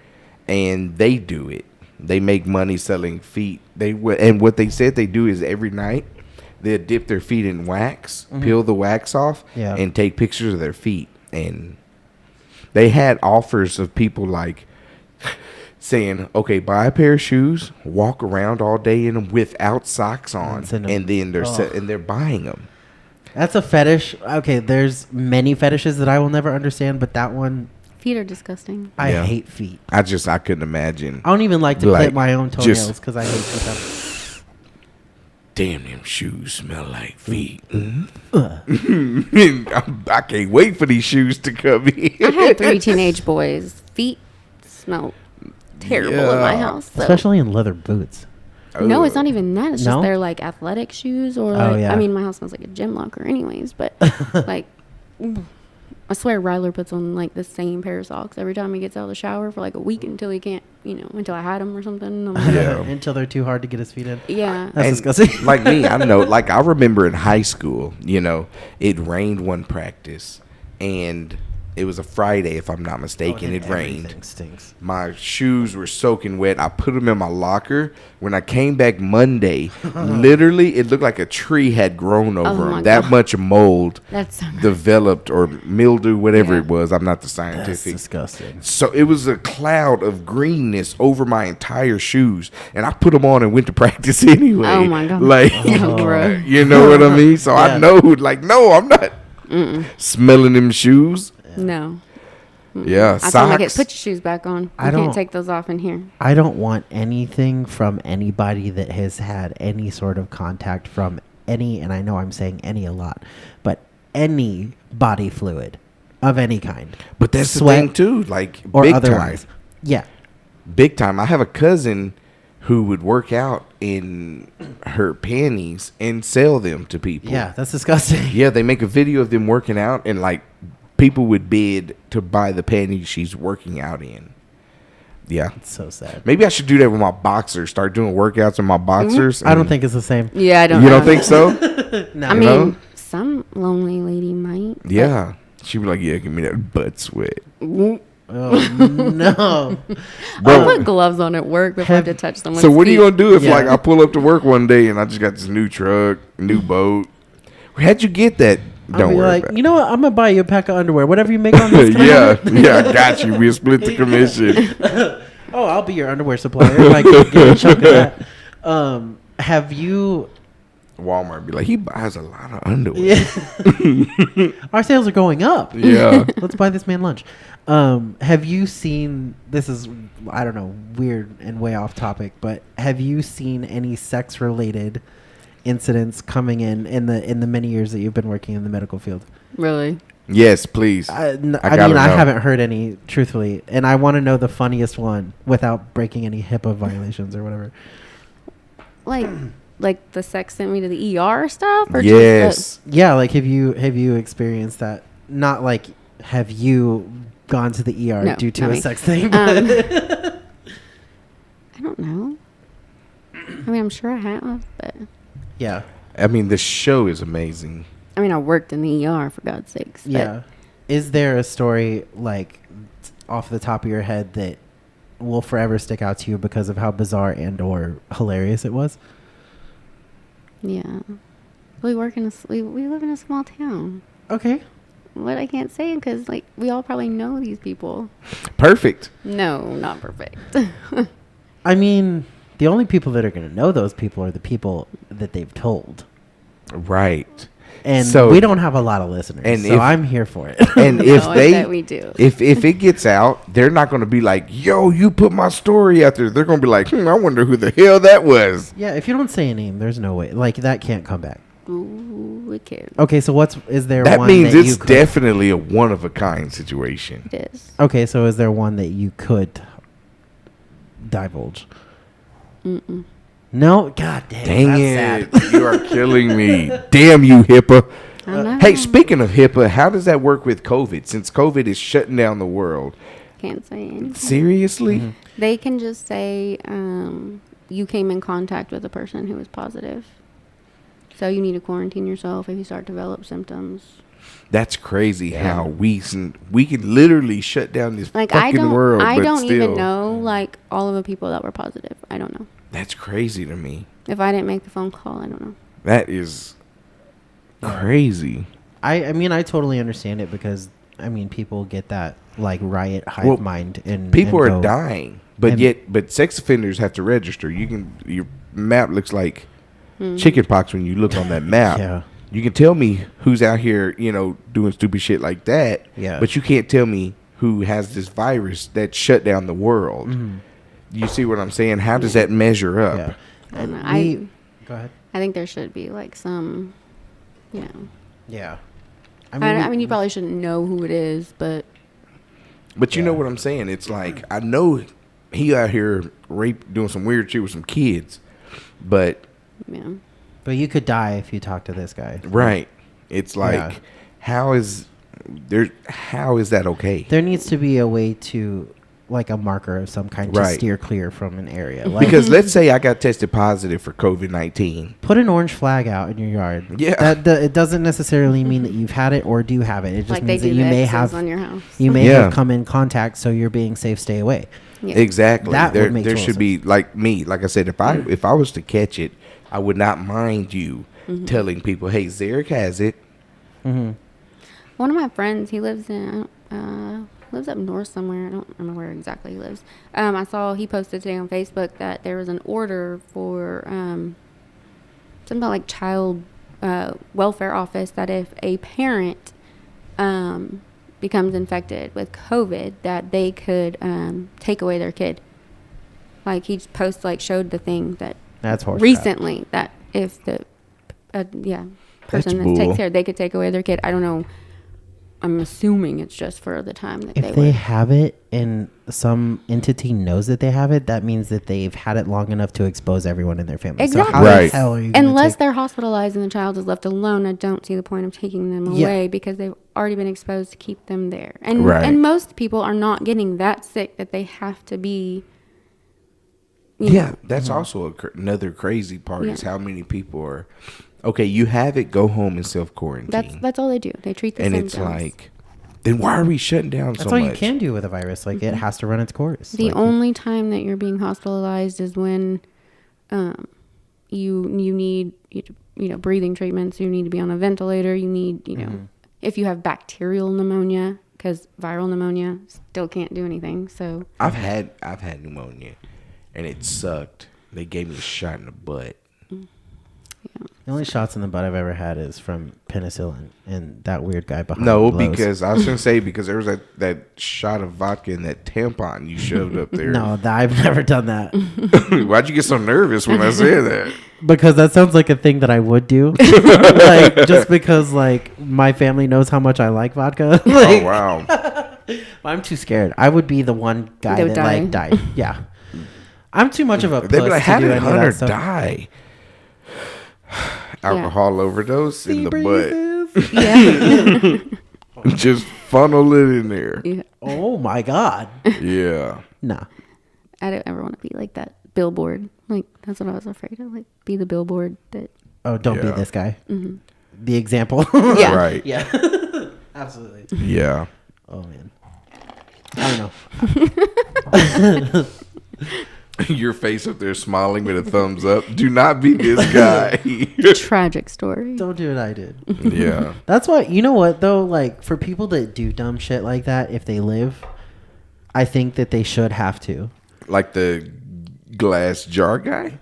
and they do it. They make money selling feet. And what they said they do is every night they dip their feet in wax, peel the wax off, and take pictures of their feet. And they had offers of people like saying, "Okay, buy a pair of shoes, walk around all day in them without socks on, and then they're buying them." That's a fetish. Okay, there's many fetishes that I will never understand, but that one, Feet are disgusting. I Yeah. hate feet. I couldn't imagine. I don't even like to Like, clip my own just- toenails because I hate feet. Damn, them shoes smell like feet. I can't wait for these shoes to come in. I had 3 teenage boys. Feet smell terrible in my Yeah. house. So. Especially in leather boots. No, it's not even that. It's No? just they're like athletic shoes or Oh, like, yeah. I mean, my house smells like a gym locker anyways, but like, I swear Ryler puts on like the same pair of socks every time he gets out of the shower for like a week until he can't, until I had him or something. I'm like, Yeah. Until they're too hard to get his feet in. yeah. That's And disgusting. like me, I know. Like I remember in high school, it rained one practice, and It was a Friday, if I'm not mistaken. It rained. Everything stinks. My shoes were soaking wet. I put them in my locker. When I came back Monday, literally, it looked like a tree had grown over them. That much mold developed, or mildew, whatever it was. I'm not the scientific. That's disgusting. So it was a cloud of greenness over my entire shoes, and I put them on and went to practice anyway. Oh my God! Like, you know what I mean? So I know, like, no, I'm not smelling them shoes. No. Yeah, I told my kid, put your shoes back on. You can't take those off in here. I don't want anything from anybody that has had any sort of contact from any, and I know I'm saying any a lot, but any body fluid of any kind. But that's the thing too, like, or big otherwise. time. Yeah. Big time. I have a cousin who would work out in her panties and sell them to people. Yeah, that's disgusting. Yeah, they make a video of them working out, and like people would bid to buy the panties she's working out in. Yeah. It's so sad. Maybe I should do that with my boxers. Start doing workouts in my boxers. I don't think it's the same. Yeah, I don't. You don't think so? No. I mean, some lonely lady might. Yeah. She'd be like, yeah, give me that butt sweat. Oh, no. I'll put gloves on at work before I have to touch someone's So what are you feet. going to do if, like, I pull up to work one day and I just got this new truck, new boat? How'd you get that? Don't worry like, about it. you know what? I'm going to buy you a pack of underwear. Whatever you make on this. Yeah, I got you. We'll split the commission. Oh, I'll be your underwear supplier. If I can get a chunk of that. Have you... Walmart be like, he buys a lot of underwear. Yeah. Our sales are going up. Yeah. Let's buy this man lunch. Have you seen, this is, I don't know, weird and way off topic, but have you seen any sex related incidents coming in the many years that you've been working in the medical field? Really? Yes, please. I mean, I haven't heard any, truthfully, and I want to know the funniest one without breaking any HIPAA violations or whatever. Like the sex sent me to the ER stuff? Or yes. Yeah, like have you experienced that? Not like have you gone to the ER due to a sex thing? I don't know. I mean, I'm sure I have, but... Yeah. I mean, the show is amazing. I mean, I worked in the ER, for God's sakes. Yeah. Is there a story, like, off the top of your head that will forever stick out to you because of how bizarre and or hilarious it was? Yeah. We live in a small town. Okay. What I can't say because, like, we all probably know these people. Perfect. No, not perfect. I mean, the only people that are going to know those people are the people that they've told. Right. And so, we don't have a lot of listeners, and so I'm here for it. And if we do. If it gets out, they're not going to be like, yo, you put my story out there. They're going to be like, I wonder who the hell that was. Yeah, if you don't say a name, there's no way. Like, that can't come back. Ooh, it can. Okay, so is there that one means that it's you could, definitely a one-of-a-kind situation. It is. Okay, so is there one that you could divulge? Mm-mm. No? God damn. Dang That's it. You are killing me. Damn you, HIPAA. I know. Hey, speaking of HIPAA, how does that work with COVID? Since COVID is shutting down the world. Can't say anything. Seriously? Mm-hmm. They can just say you came in contact with a person who was positive. So you need to quarantine yourself if you start to develop symptoms. That's crazy how we can literally shut down this fucking world. I but don't still, even know, like, all of the people that were positive. I don't know. That's crazy to me. If I didn't make the phone call, I don't know. That is crazy. I mean, I totally understand it because, I mean, people get that, like, riot hive mind. And people and are dying. But sex offenders have to register. Your map looks like chicken pox when you look on that map. Yeah. You can tell me who's out here, doing stupid shit like that. Yeah. But you can't tell me who has this virus that shut down the world. Mm-hmm. You see what I'm saying? How does that measure up? Yeah. Go ahead. I think there should be, like, some, Yeah. I mean, you probably shouldn't know who it is, but... But you know what I'm saying? It's like, I know he out here doing some weird shit with some kids, but... Yeah. But you could die if you talk to this guy. Right. It's like, how is that okay? There needs to be a way to like a marker of some kind to Right. steer clear from an area. Like, Because let's say I got tested positive for COVID-19. put an orange flag out in your yard. Yeah. It doesn't necessarily mean that you've had it or do have it. It just Like they means that do you the may X's have on your house. you may Yeah. have come in contact, so you're being safe. Stay away. Yeah. Exactly. That there would make there total should be like me. Like I said, if I was to catch it, I would not mind you telling people, "Hey, Zarek has it." Mm-hmm. One of my friends, he lives lives up north somewhere. I don't remember where exactly he lives. I saw he posted today on Facebook that there was an order for something about like child welfare office, that if a parent becomes infected with COVID, that they could take away their kid. Like he post like showed the thing that That's horse recently that if the person that bull. takes care, they could take away their kid. I don't know. I'm assuming it's just for the time that If they they would. have it and some entity knows that they have it, that means that they've had it long enough to expose everyone in their family. Exactly. So how Right. the hell are you gonna Unless take- they're hospitalized and the child is left alone, I don't see the point of taking them Yeah. away because they've already been exposed to keep them there. And Right. and most people are not getting that sick that they have to be. you Yeah, know. that's also another crazy part is Yeah. how many people are. Okay, you have it. Go home and self quarantine. That's all they do. They treat the and symptoms. it's like, then why are we shutting down That's so all much? you can do with a virus. Like it has to run its course. The Like, only time that you're being hospitalized is when you need breathing treatments. You need to be on a ventilator. You need if you have bacterial pneumonia, because viral pneumonia still can't do anything. So I've had pneumonia, and it sucked. They gave me a shot in the butt. the only shots in the butt I've ever had is from penicillin and that weird guy behind. No, Lowe's. because I was gonna say because there was that shot of vodka in that tampon you shoved up there. no, I've never done that Why'd you get so nervous when I said that? because that sounds like a thing that I would do. Like just because like my family knows how much I like vodka. Oh Like, wow. I'm too scared. I would be the one guy That that would die. like died. Yeah, I'm too much of a puss They'd be like, to how do did any of Hunter that stuff. die? Alcohol overdose in the butt. yeah, Just funnel it in there. yeah. Oh my god. Yeah. Nah. I don't ever want to be like that billboard. Like that's what I was afraid of. Like be the billboard that. Oh, don't be Yeah. this guy. The example. Yeah. Right. Yeah. Absolutely. Yeah. Oh man. I don't know. Your face up there smiling with a thumbs up. Do not be this guy. Tragic story. Don't do what I did. Yeah. That's why, you know what though, like for people that do dumb shit like that, if they live, I think that they should have to. Like the glass jar guy.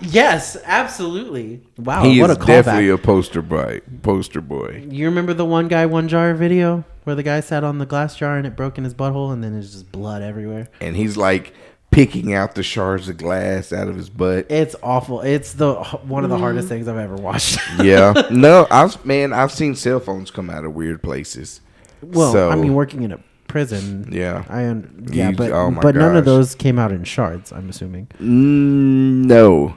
Yes, absolutely. Wow, He what is a definitely callback. a poster boy. You remember the one guy, one jar video where the guy sat on the glass jar and it broke in his butthole and then there's just blood everywhere? And he's like picking out the shards of glass out of his butt. It's awful. It's one of the hardest things I've ever watched. Yeah. No, I've seen cell phones come out of weird places. Well, So, I mean, working in a prison. Yeah. But Oh my but none of gosh. those came out in shards. I'm assuming. No.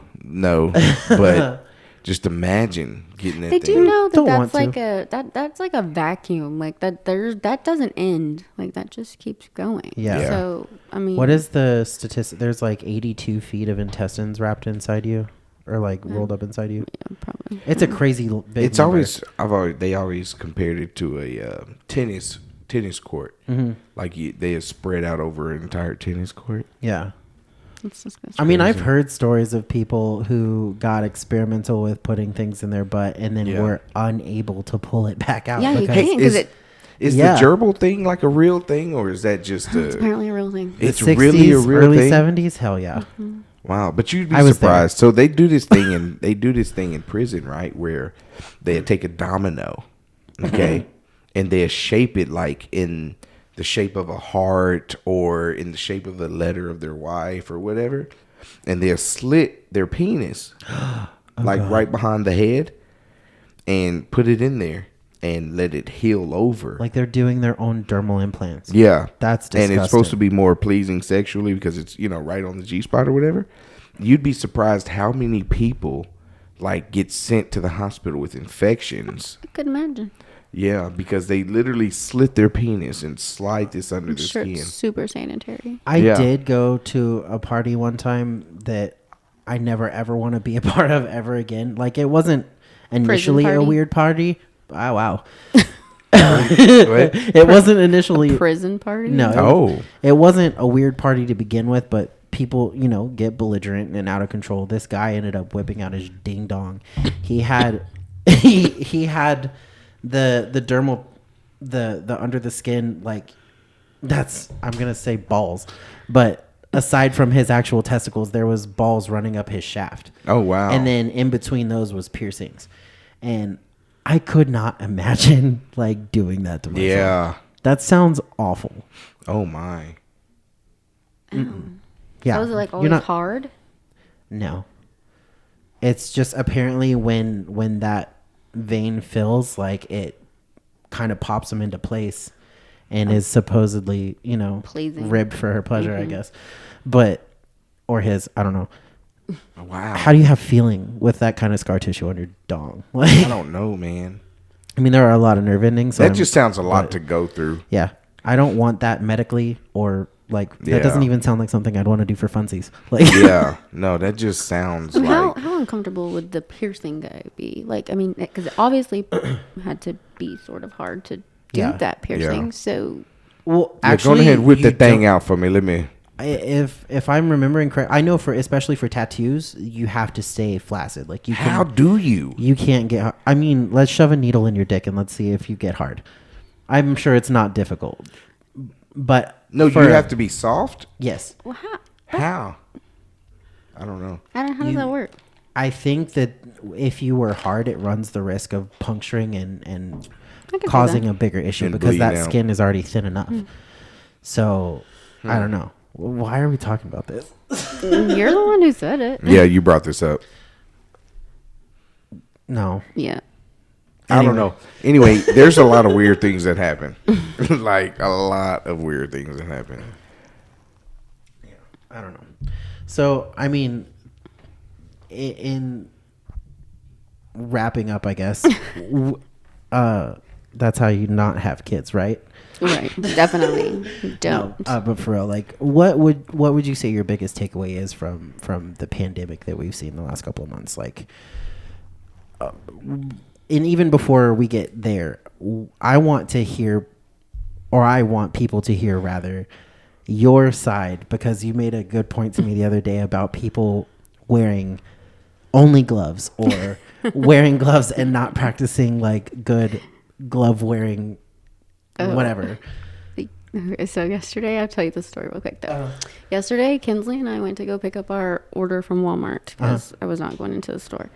But just imagine getting that They thing. do know Don't that want that's to. like that's like a vacuum. Like that doesn't end. Like that just keeps going. Yeah. Yeah. So I mean, What is the statistic? There's like 82 feet of intestines wrapped inside you, or like rolled up inside you. Yeah, probably. It's a crazy big. It's number. they always compared it to a tennis court. Mm-hmm. Like they have spread out over an entire tennis court. Yeah. It's disgusting. I mean, I've heard stories of people who got experimental with putting things in their butt and then Yeah. were unable to pull it back out. Yeah, you because can't because it. Is Yeah. the gerbil thing like a real thing, or is that just It's a? apparently a real thing. It's the 60s, really a real early thing. 70s. Hell yeah. Wow, but you'd be I was surprised. So they do this thing in prison, right? Where they take a domino, okay, and they shape it like in the shape of a heart or in the shape of the letter of their wife or whatever, and they'll slit their penis like right behind the head and put it in there and let it heal over. Like they're doing their own dermal implants. Yeah. That's And it's supposed to disgusting. be more pleasing sexually because it's, right on the G-spot or whatever. You'd be surprised how many people like get sent to the hospital with infections. I could imagine. Yeah, because they literally slit their penis and slide this under I'm the sure skin. it's super sanitary. I Yeah. did go to a party one time that I never ever want to be a part of ever again. Like, it wasn't initially a party? weird party. Oh, wow. What? It wasn't initially. Prison party? No. Oh. It wasn't a weird party to begin with, but people, get belligerent and out of control. This guy ended up whipping out his ding dong. He had he had the dermal the under the skin, like, that's, I'm going to say balls, but aside from his actual testicles, there was balls running up his shaft. Oh, wow. And then in between those was piercings. And I could not imagine like doing that to myself. Yeah. That sounds awful. Oh, my. Yeah. So is it like You're always not- hard? No. It's just apparently when that vein fills, like, it kind of pops them into place and is supposedly, Pleasing. ribbed for her pleasure, I guess. But, or his, I don't know. Wow. How do you have feeling with that kind of scar tissue on your dong? Like, I don't know, man. I mean, there are a lot of nerve endings. So That just sounds a lot but- to go through. Yeah. I don't want that medically, or like, that Yeah. doesn't even sound like something I'd want to do for funsies. Like, Yeah. No, that just sounds And like... how uncomfortable would the piercing guy be? Like, I mean, because it obviously had to be sort of hard to do Yeah. that piercing. Yeah. So well, Yeah, actually, go ahead, whip you that thing don't- out for me. Let me... If I'm remembering correct, I know especially for tattoos, you have to stay flaccid. Like, you How can, do you? you can't get. I mean, let's shove a needle in your dick and let's see if you get hard. I'm sure it's not difficult, but No, you have to be soft? Yes, well, How? I don't know. how does that work? I think that if you were hard, it runs the risk of puncturing and I could do causing that. a bigger issue And because that bleeding out. skin is already thin enough. So I don't know. Why are we talking about this? You're the one who said it. Yeah, you brought this up. No. Yeah. I don't know. Anyway, there's a lot of weird things that happen. Like, a lot of weird things that happen. I don't know. So, I mean, in wrapping up, I guess, that's how you not have kids, right? Right. Definitely don't. But for real, like, what would you say your biggest takeaway is from the pandemic that we've seen the last couple of months? Like, and even before we get there, I want to hear, or I want people to hear rather, your side, because you made a good point to me the other day about people wearing only gloves or wearing gloves and not practicing like good glove wearing whatever. So yesterday, I'll tell you the story real quick though. Yesterday, Kinsley and I went to go pick up our order from Walmart because I was not going into the store.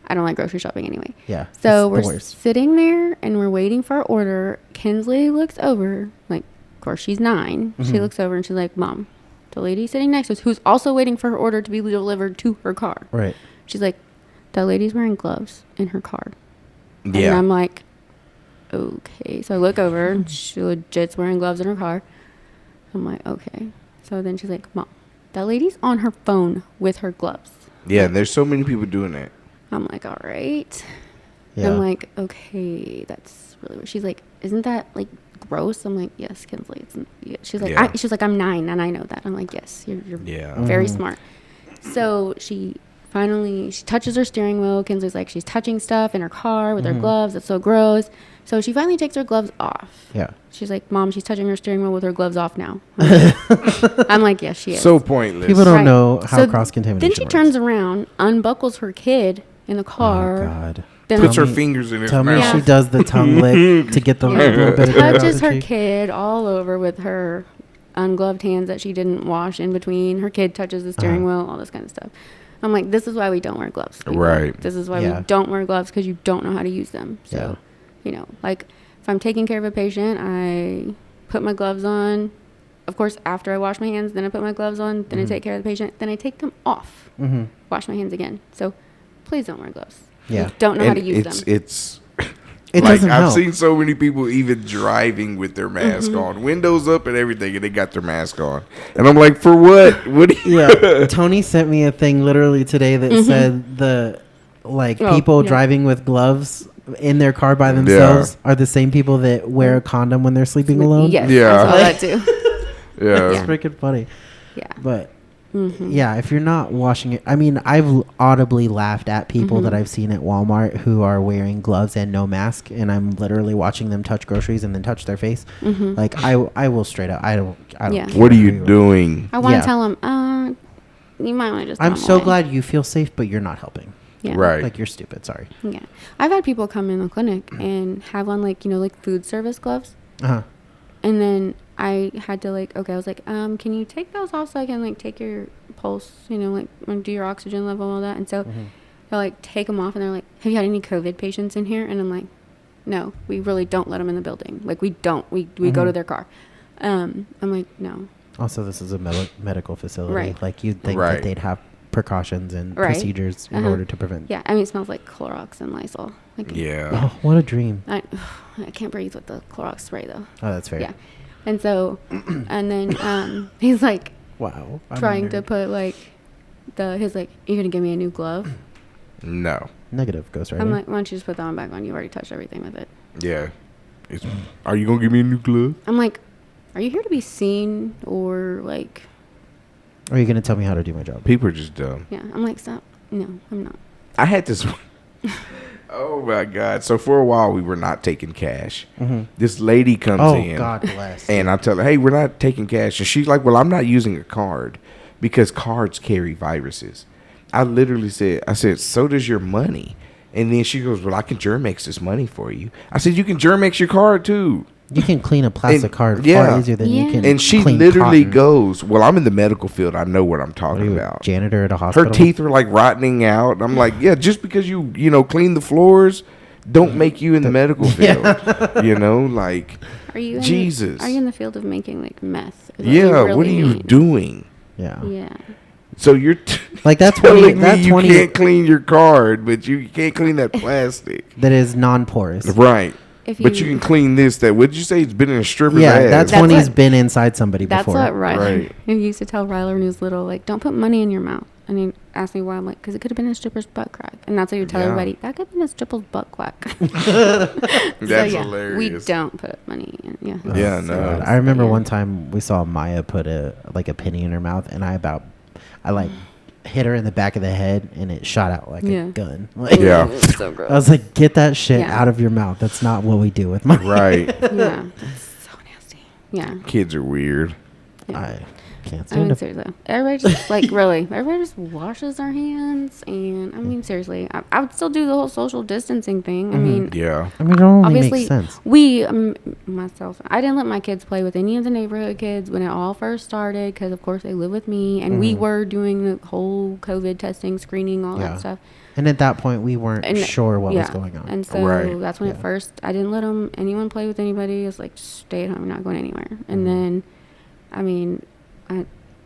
I don't like grocery shopping anyway. Yeah. So it's the we're worst. sitting there and we're waiting for our order. Kinsley looks over, like, of course she's 9. She looks over and she's like, "Mom, the lady sitting next to us, who's also waiting for her order to be delivered to her car." Right. She's like, "That lady's wearing gloves in her car." And Yeah. I'm like, okay. So I look over and she legit's wearing gloves in her car. I'm like, okay. So then she's like, "Mom, that lady's on her phone with her gloves." Yeah, and there's so many people doing that. I'm like, all right. Yeah. I'm like, okay, that's really weird. She's like, "Isn't that like gross?" I'm like, "Yes, Kinsley." Yeah. She's like, Yeah. she's like, "I'm 9 and I know that." I'm like, "Yes, you're Yeah. very smart." So she touches her steering wheel. Kinsley's like, she's touching stuff in her car with her gloves. It's so gross. So she finally takes her gloves off. Yeah. She's like, "Mom, she's touching her steering wheel with her gloves off now." I'm like, "Yes, she is." So pointless. People don't Right. know how So cross-contamination Then she works. turns around, unbuckles her kid in the Oh, car. God. Then Puts her me- fingers in his Tell me mouth. she does the tongue lick to get the little bit of dirt off touches the her cheek. kid all over with her ungloved hands that she didn't wash in between. Her kid touches the steering wheel, all this kind of stuff. I'm like, this is why we don't wear gloves. people. Right. This is why Yeah. we don't wear gloves, because you don't know how to use them. So, like, if I'm taking care of a patient, I put my gloves on. Of course, after I wash my hands, then I put my gloves on. Then I take care of the patient. Then I take them off. Wash my hands again. So please don't wear gloves. Yeah. You don't know how And to use them. It's It like, doesn't I've help. seen so many people even driving with their mask on, windows up and everything, and they got their mask on. And I'm like, for what? What do you... Yeah. Tony sent me a thing literally today that said the Oh, people yeah. driving with gloves in their car by themselves are the same people that wear a condom when they're sleeping alone. Yes, Yeah. I saw that too. Yeah. It's freaking funny. Yeah. But yeah, if you're not washing it, I mean, I've audibly laughed at people that I've seen at Walmart who are wearing gloves and no mask, and I'm literally watching them touch groceries and then touch their face. Like I will straight up, I don't. Yeah. Care What are who you doing? I want to Yeah. tell them, you might want to just. I'm throw 'em so away. glad you feel safe, but you're not helping. Yeah. Right. Like you're stupid. Sorry. Yeah. I've had people come in the clinic and have on like, like food service gloves. Uh-huh. And then I had to like, okay, I was like, can you take those off so I can like take your pulse, like do your oxygen level and all that. And so they'll like take them off and they're like, have you had any COVID patients in here? And I'm like, no, we really don't let them in the building. Like we don't, we go to their car. I'm like, no. Also, this is a medical facility. Right. Like you'd think Right. that they'd have precautions and Right. procedures in order to prevent. Yeah. I mean, it smells like Clorox and Lysol. Like, Yeah. Oh, what a dream. I can't breathe with the Clorox spray though. Oh, that's fair. Yeah. And so, and then he's like Wow. I'm trying a to nerd. put like he's like, you're going to give me a new glove? No. Negative Ghost Rider. I'm like, why don't you just put that one back on? You already touched everything with it. Yeah. Are you gonna give me a new glove? I'm like, are you here to be seen or like, Are you going to tell me how to do my job? People are just dumb. yeah. I'm like, stop. No, I'm not. I had this. Oh my God! So for a while we were not taking cash. This lady comes Oh, in. God bless. And I tell her, hey, we're not taking cash. And she's like, well, I'm not using a card because cards carry viruses. I literally said, so does your money. And then she goes, well, I can Germex this money for you. I said, you can Germex your card too. You can clean a plastic And- card yeah. far easier than you Yeah. can. And she clean literally cotton. goes, well, I'm in the medical field. I know what I'm What are talking you, a about. janitor at a Her hospital? teeth were like rotting out. I'm like, yeah, just because you clean the floors, don't make you in the medical field. Like, Are you in Jesus. are you in the field of making like meth? Is that what yeah, you really what are you mean? doing? Yeah. Yeah. So you're Like that's telling 20. me That you 20. can't clean your card, but you can't clean that plastic. That is non-porous. Right. If But you can clean this. That what did you say? It's been in a stripper's Yeah, ass. that 20's what- been inside somebody That's before. what Ryler Right. he used to tell Ryler when he was little, like, don't put money in your mouth. And he asked me why. I'm like, because it could have been a stripper's butt crack. And that's what you tell Yeah. everybody. That could have been a stripper's butt crack. That's We hilarious. don't put money in. Yeah. Yeah, So no. bad. I remember Yeah. one time we saw Maya put a penny in her mouth, and I hit her in the back of the head, and it shot out like Yeah. a gun. Like, Yeah. It's so gross. I was like, get that shit Yeah. out of your mouth. That's not what we do with money. Right. Yeah. That's so nasty. Yeah. Kids are weird. Yeah. I can't I stand mean, it. seriously. Everybody just, like, really, everybody just washes their hands. And, I mean, seriously, I would still do the whole social distancing thing. I mean, Yeah. I mean, it only obviously, makes sense. myself, I didn't let my kids play with any of the neighborhood kids when it all first started because, of course, they live with me. And we were doing the whole COVID testing, screening, all Yeah. that stuff. And at that point, we weren't And sure what was yeah. going on. And so Right. that's when Yeah. at first I didn't let anyone play with anybody. It's like, just stay at home, you're not going anywhere. And then, I mean,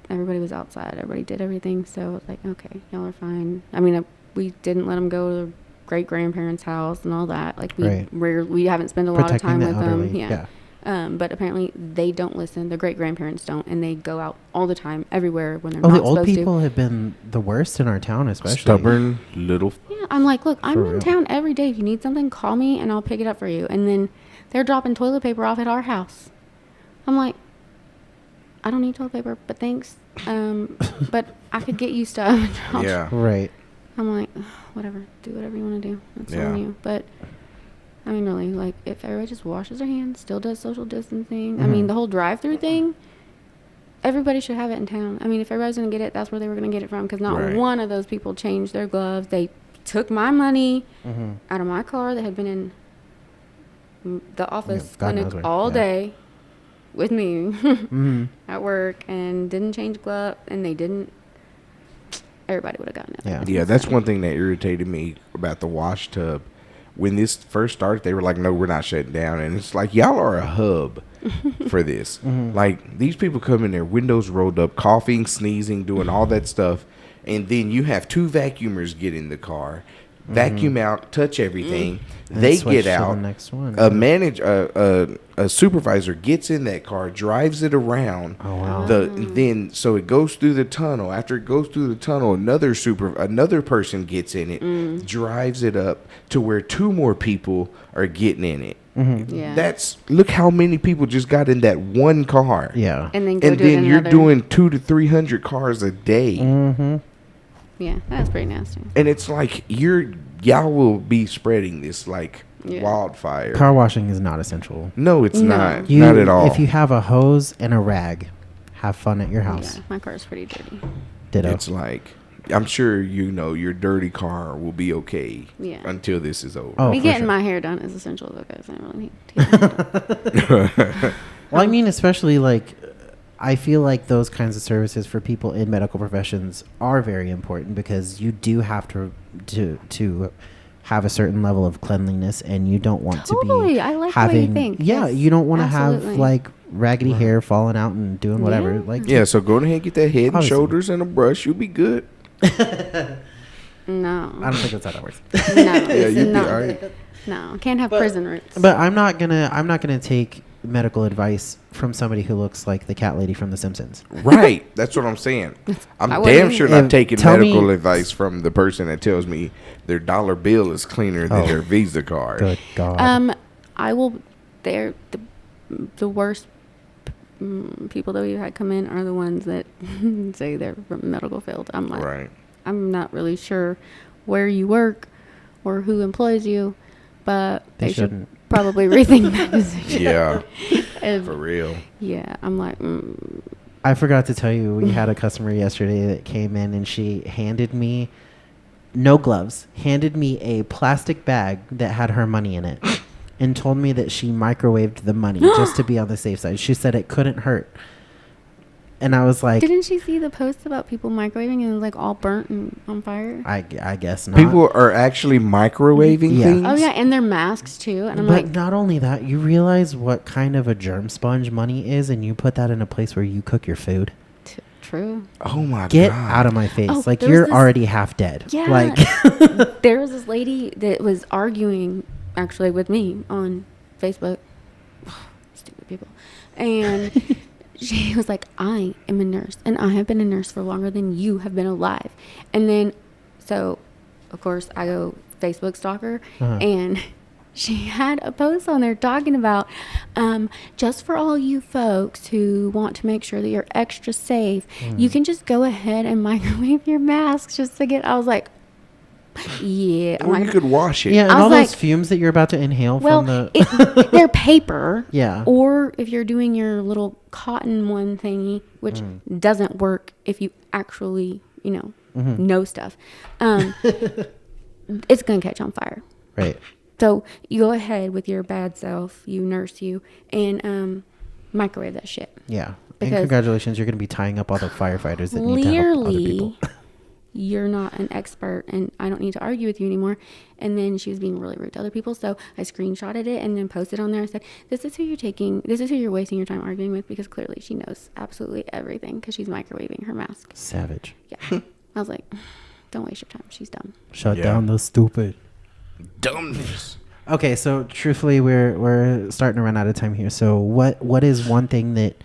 everybody was outside. Everybody did everything. So I was like, okay, y'all are fine. I mean, we didn't let them go to their great grandparents' house and all that. Like Right. we haven't spent a lot of Protecting time the with elderly. them. Yeah. But apparently they don't listen. The great grandparents don't, and they go out all the time, everywhere when they're Oh, not the old supposed people have been the worst in our town, especially. Stubborn little. Yeah, I'm like, look, I'm For in real. town every day. If you need something, call me and I'll pick it up for you. And then they're dropping toilet paper off at our house. I'm like, I don't need toilet paper, but thanks. But I could get you stuff. Yeah. Right. I'm like, whatever, do whatever you want to do. That's Yeah. on you. But I mean, really, like, if everybody just washes their hands, still does social distancing. I mean, the whole drive-through thing, everybody should have it in town. I mean, if everybody's going to get it, that's where they were going to get it from. Because not Right. one of those people changed their gloves. They took my money out of my car that had been in the office God knows clinic where. all Yeah. day with me at work and didn't change gloves. And they didn't. Everybody would have gotten it. Yeah. Yeah, that's one thing that irritated me about the wash tub. When this first started, they were like, no, we're not shutting down. And it's like, y'all are a hub for this. Like, these people come in there, windows rolled up, coughing, sneezing, doing all that stuff. And then you have two vacuumers get in the car, vacuum out, touch everything. And They switch get to the out. next one. A supervisor gets in that car, drives it around. Oh wow. Then so it goes through the tunnel. After it goes through the tunnel, another person gets in it, drives it up to where 2 more people are getting in it. Yeah. Look how many people just got in that one car. Yeah. And then go And do it then in you're another. doing 200 to 300 cars a day. Yeah, that's pretty nasty. And it's like y'all will be spreading this like wildfire. Car washing is not essential. No, it's not. You, Not at all. If you have a hose and a rag, have fun at your house. Yeah, my car's pretty dirty. Ditto. It's like, I'm sure your dirty car will be okay until this is over. Oh, Me for getting sure. my hair done is essential though, guys. I don't really need to get my hair done. Well, I mean, especially like, I feel like those kinds of services for people in medical professions are very important because you do have to have a certain level of cleanliness, and you don't want to be I like having. the way you think. Yeah, Yes, you don't want to have absolutely. like raggedy hair falling out and doing whatever. Yeah. Like, Yeah, so go ahead and get that head and Obviously. shoulders and a brush. You'll be good. No. I don't think that's how that works. No. Yeah, you'll be no. all right. No. Can't have prison roots. But I'm not gonna take medical advice from somebody who looks like the cat lady from The Simpsons. Right. That's what I'm saying. I'm I damn wouldn't sure either. not taking Tell medical me- advice from the person that tells me their dollar bill is cleaner than Oh. their Visa card. Good God. I will. They're the worst people that we've had come in are the ones that say they're from the medical field. I'm like, Right. I'm not really sure where you work or who employs you, but They they should shouldn't. probably rethink that decision. Yeah. And, For real. yeah, I'm like, I forgot to tell you, we had a customer yesterday that came in and she handed me, no gloves, handed me a plastic bag that had her money in it and told me that she microwaved the money just to be on the safe side. She said it couldn't hurt. And I was like, didn't she see the post about people microwaving and it was like all burnt and on fire? I guess not. People are actually microwaving Yeah. things. Oh yeah, and their masks too. And I'm But like, not only that, you realize what kind of a germ sponge money is, and you put that in a place where you cook your food. true. Oh my Get God. out of my face. Oh, like, there was you're this- already half dead. Yeah. Like, There was this lady that was arguing actually with me on Facebook. Stupid people. And she was like, I am a nurse and I have been a nurse for longer than you have been alive. And then, so of course I go Facebook stalker and she had a post on there talking about just for all you folks who want to make sure that you're extra safe, you can just go ahead and microwave your masks just to get, I was like, yeah. I'm Well, you like, could wash it. yeah, and I was all those like- fumes that you're about to inhale well, from the. they're paper. Yeah. Or if you're doing your little cotton one thingy, which doesn't work if you actually, know stuff, it's going to catch on fire. Right. So you go ahead with your bad self, you nurse you, and microwave that shit. Yeah. And Because- congratulations, you're going to be tying up all the firefighters that need to help other people. Clearly, you're not an expert, and I don't need to argue with you anymore. And then she was being really rude to other people, so I screenshotted it and then posted on there. I said, this is who you're wasting your time arguing with, because clearly she knows absolutely everything because she's microwaving her mask. Savage. Yeah. I was like, don't waste your time. She's dumb. Shut Yeah. down the stupid. Dumbness. Okay, so truthfully, we're starting to run out of time here. So what is one thing that,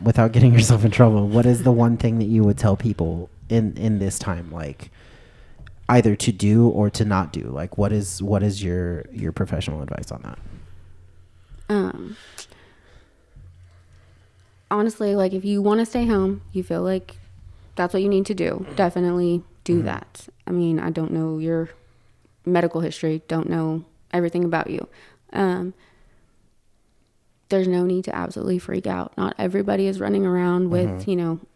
without getting yourself in trouble, what is the one thing that you would tell people in this time, like either to do or to not do? Like, what is your professional advice on that? Honestly, like if you want to stay home, you feel like that's what you need to do, definitely do that. I mean, I don't know your medical history, don't know everything about you. There's no need to absolutely freak out. Not everybody is running around with,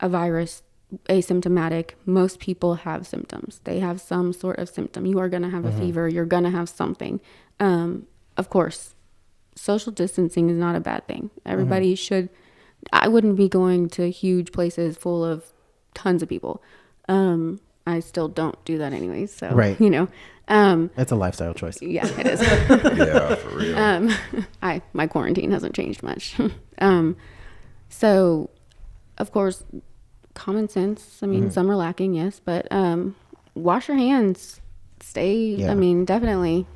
a virus, asymptomatic. Most people have symptoms. They have some sort of symptom. You are going to have a fever. You're going to have something. Of course, social distancing is not a bad thing. Everybody should. I wouldn't be going to huge places full of tons of people. I still don't do that anyways. So, Right. It's a lifestyle choice. Yeah, it is. Yeah, for real. My quarantine hasn't changed much. So of course, common sense. I mean, some are lacking, yes, but wash your hands stay. I mean, definitely.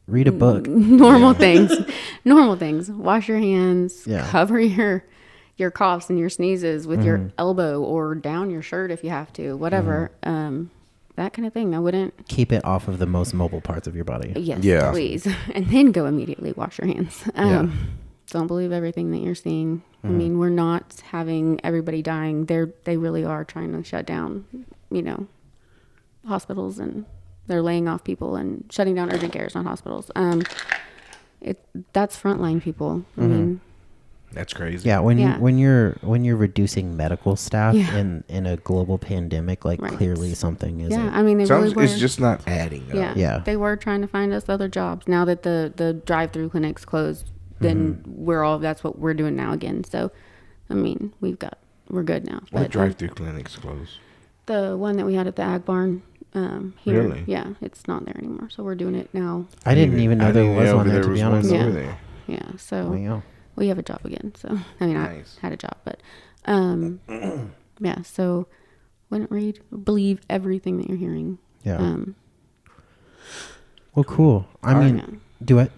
Read a book. Normal things. Normal things. Wash your hands. Yeah. Cover your coughs and your sneezes with your elbow or down your shirt if you have to. Whatever. That kind of thing. I wouldn't keep it off of the most mobile parts of your body. Yes, please. And then go immediately wash your hands. Don't believe everything that you're seeing. I mean, we're not having everybody dying. They really are trying to shut down, hospitals, and they're laying off people and shutting down urgent cares, not hospitals. That's frontline people. I mean, that's crazy. Yeah, when you're reducing medical staff in a global pandemic, clearly something isn't. Yeah, I mean, it's just not adding up. Yeah, they were trying to find us other jobs. Now that the drive-through clinics closed, then that's what we're doing now again. So, I mean, we're good now. What drive-through clinics closed? The one that we had at the Ag Barn. Here. Really? Yeah, it's not there anymore. So we're doing it now. I didn't even know there was one there, to be honest. Yeah, so we have a job again. So, I mean, nice. I had a job, but, yeah, so wouldn't believe everything that you're hearing. Yeah. Well, cool. I mean, do it.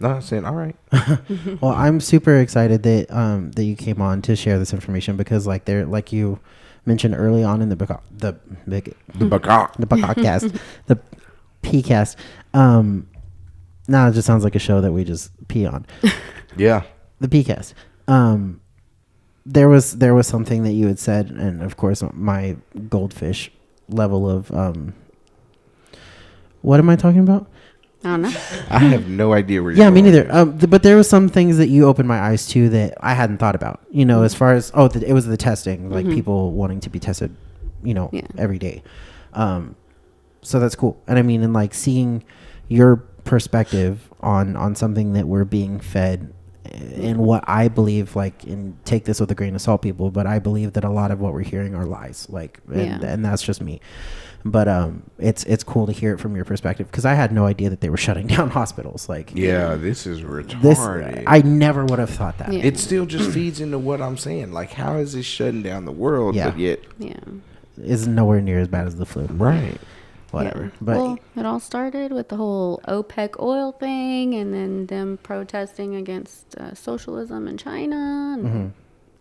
No, I'm saying all right. Well, I'm super excited that you came on to share this information because, like you mentioned early on in the podcast, the PCast. Now it just sounds like a show that we just pee on. Yeah, the PCast. There was something that you had said, and of course, my goldfish level of what am I talking about? I don't know. I have no idea where you're going. Me neither. But there was some things that you opened my eyes to that I hadn't thought about. As far as it was the testing, like people wanting to be tested, every day. So that's cool. And I mean, and like seeing your perspective on something that we're being fed, and what I believe, and take this with a grain of salt, people, but I believe that a lot of what we're hearing are lies. And that's just me. But it's cool to hear it from your perspective because I had no idea that they were shutting down hospitals. This is retarded. I never would have thought that. Yeah. It still just feeds into what I'm saying. Like, how is this shutting down the world? Yeah. But yet, is nowhere near as bad as the flu. Right. Whatever. Yeah. But it all started with the whole OPEC oil thing, and then them protesting against socialism in China, and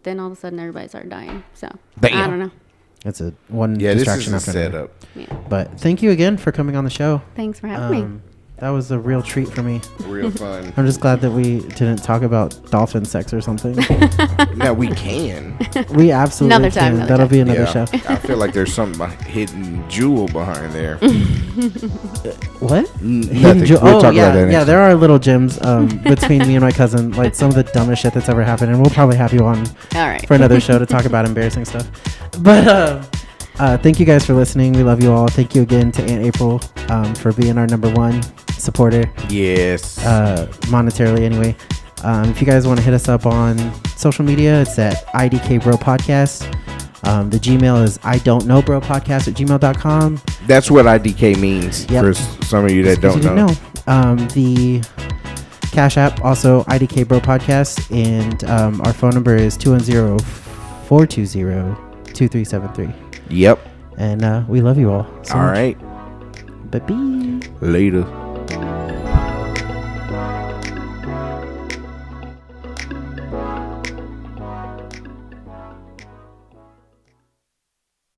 then all of a sudden everybody started dying. So I don't know. It's distraction this is a after setup. Yeah. But thank you again for coming on the show. Thanks for having me. That was a real treat for me. Real fun. I'm just glad that we didn't talk about dolphin sex or something. No, we can. We absolutely another time, can. That'll be another show. I feel like there's some hidden jewel behind there. What? Nothing. We'll talk about that next there are little gems between me and my cousin, like some of the dumbest shit that's ever happened, and we'll probably have you on for another show to talk about embarrassing stuff. But thank you guys for listening. We love you all. Thank you again to Aunt April for being our number one supporter. Yes. Monetarily, anyway. If you guys want to hit us up on social media, it's at IDK Bro Podcast. The Gmail is idon'tknowbropodcast@gmail.com. That's what IDK means for some of you that don't know. The Cash App, also IDK Bro Podcast, and our phone number is 210-420-2373. Yep. And we love you all. All right. Bye-bye. Later.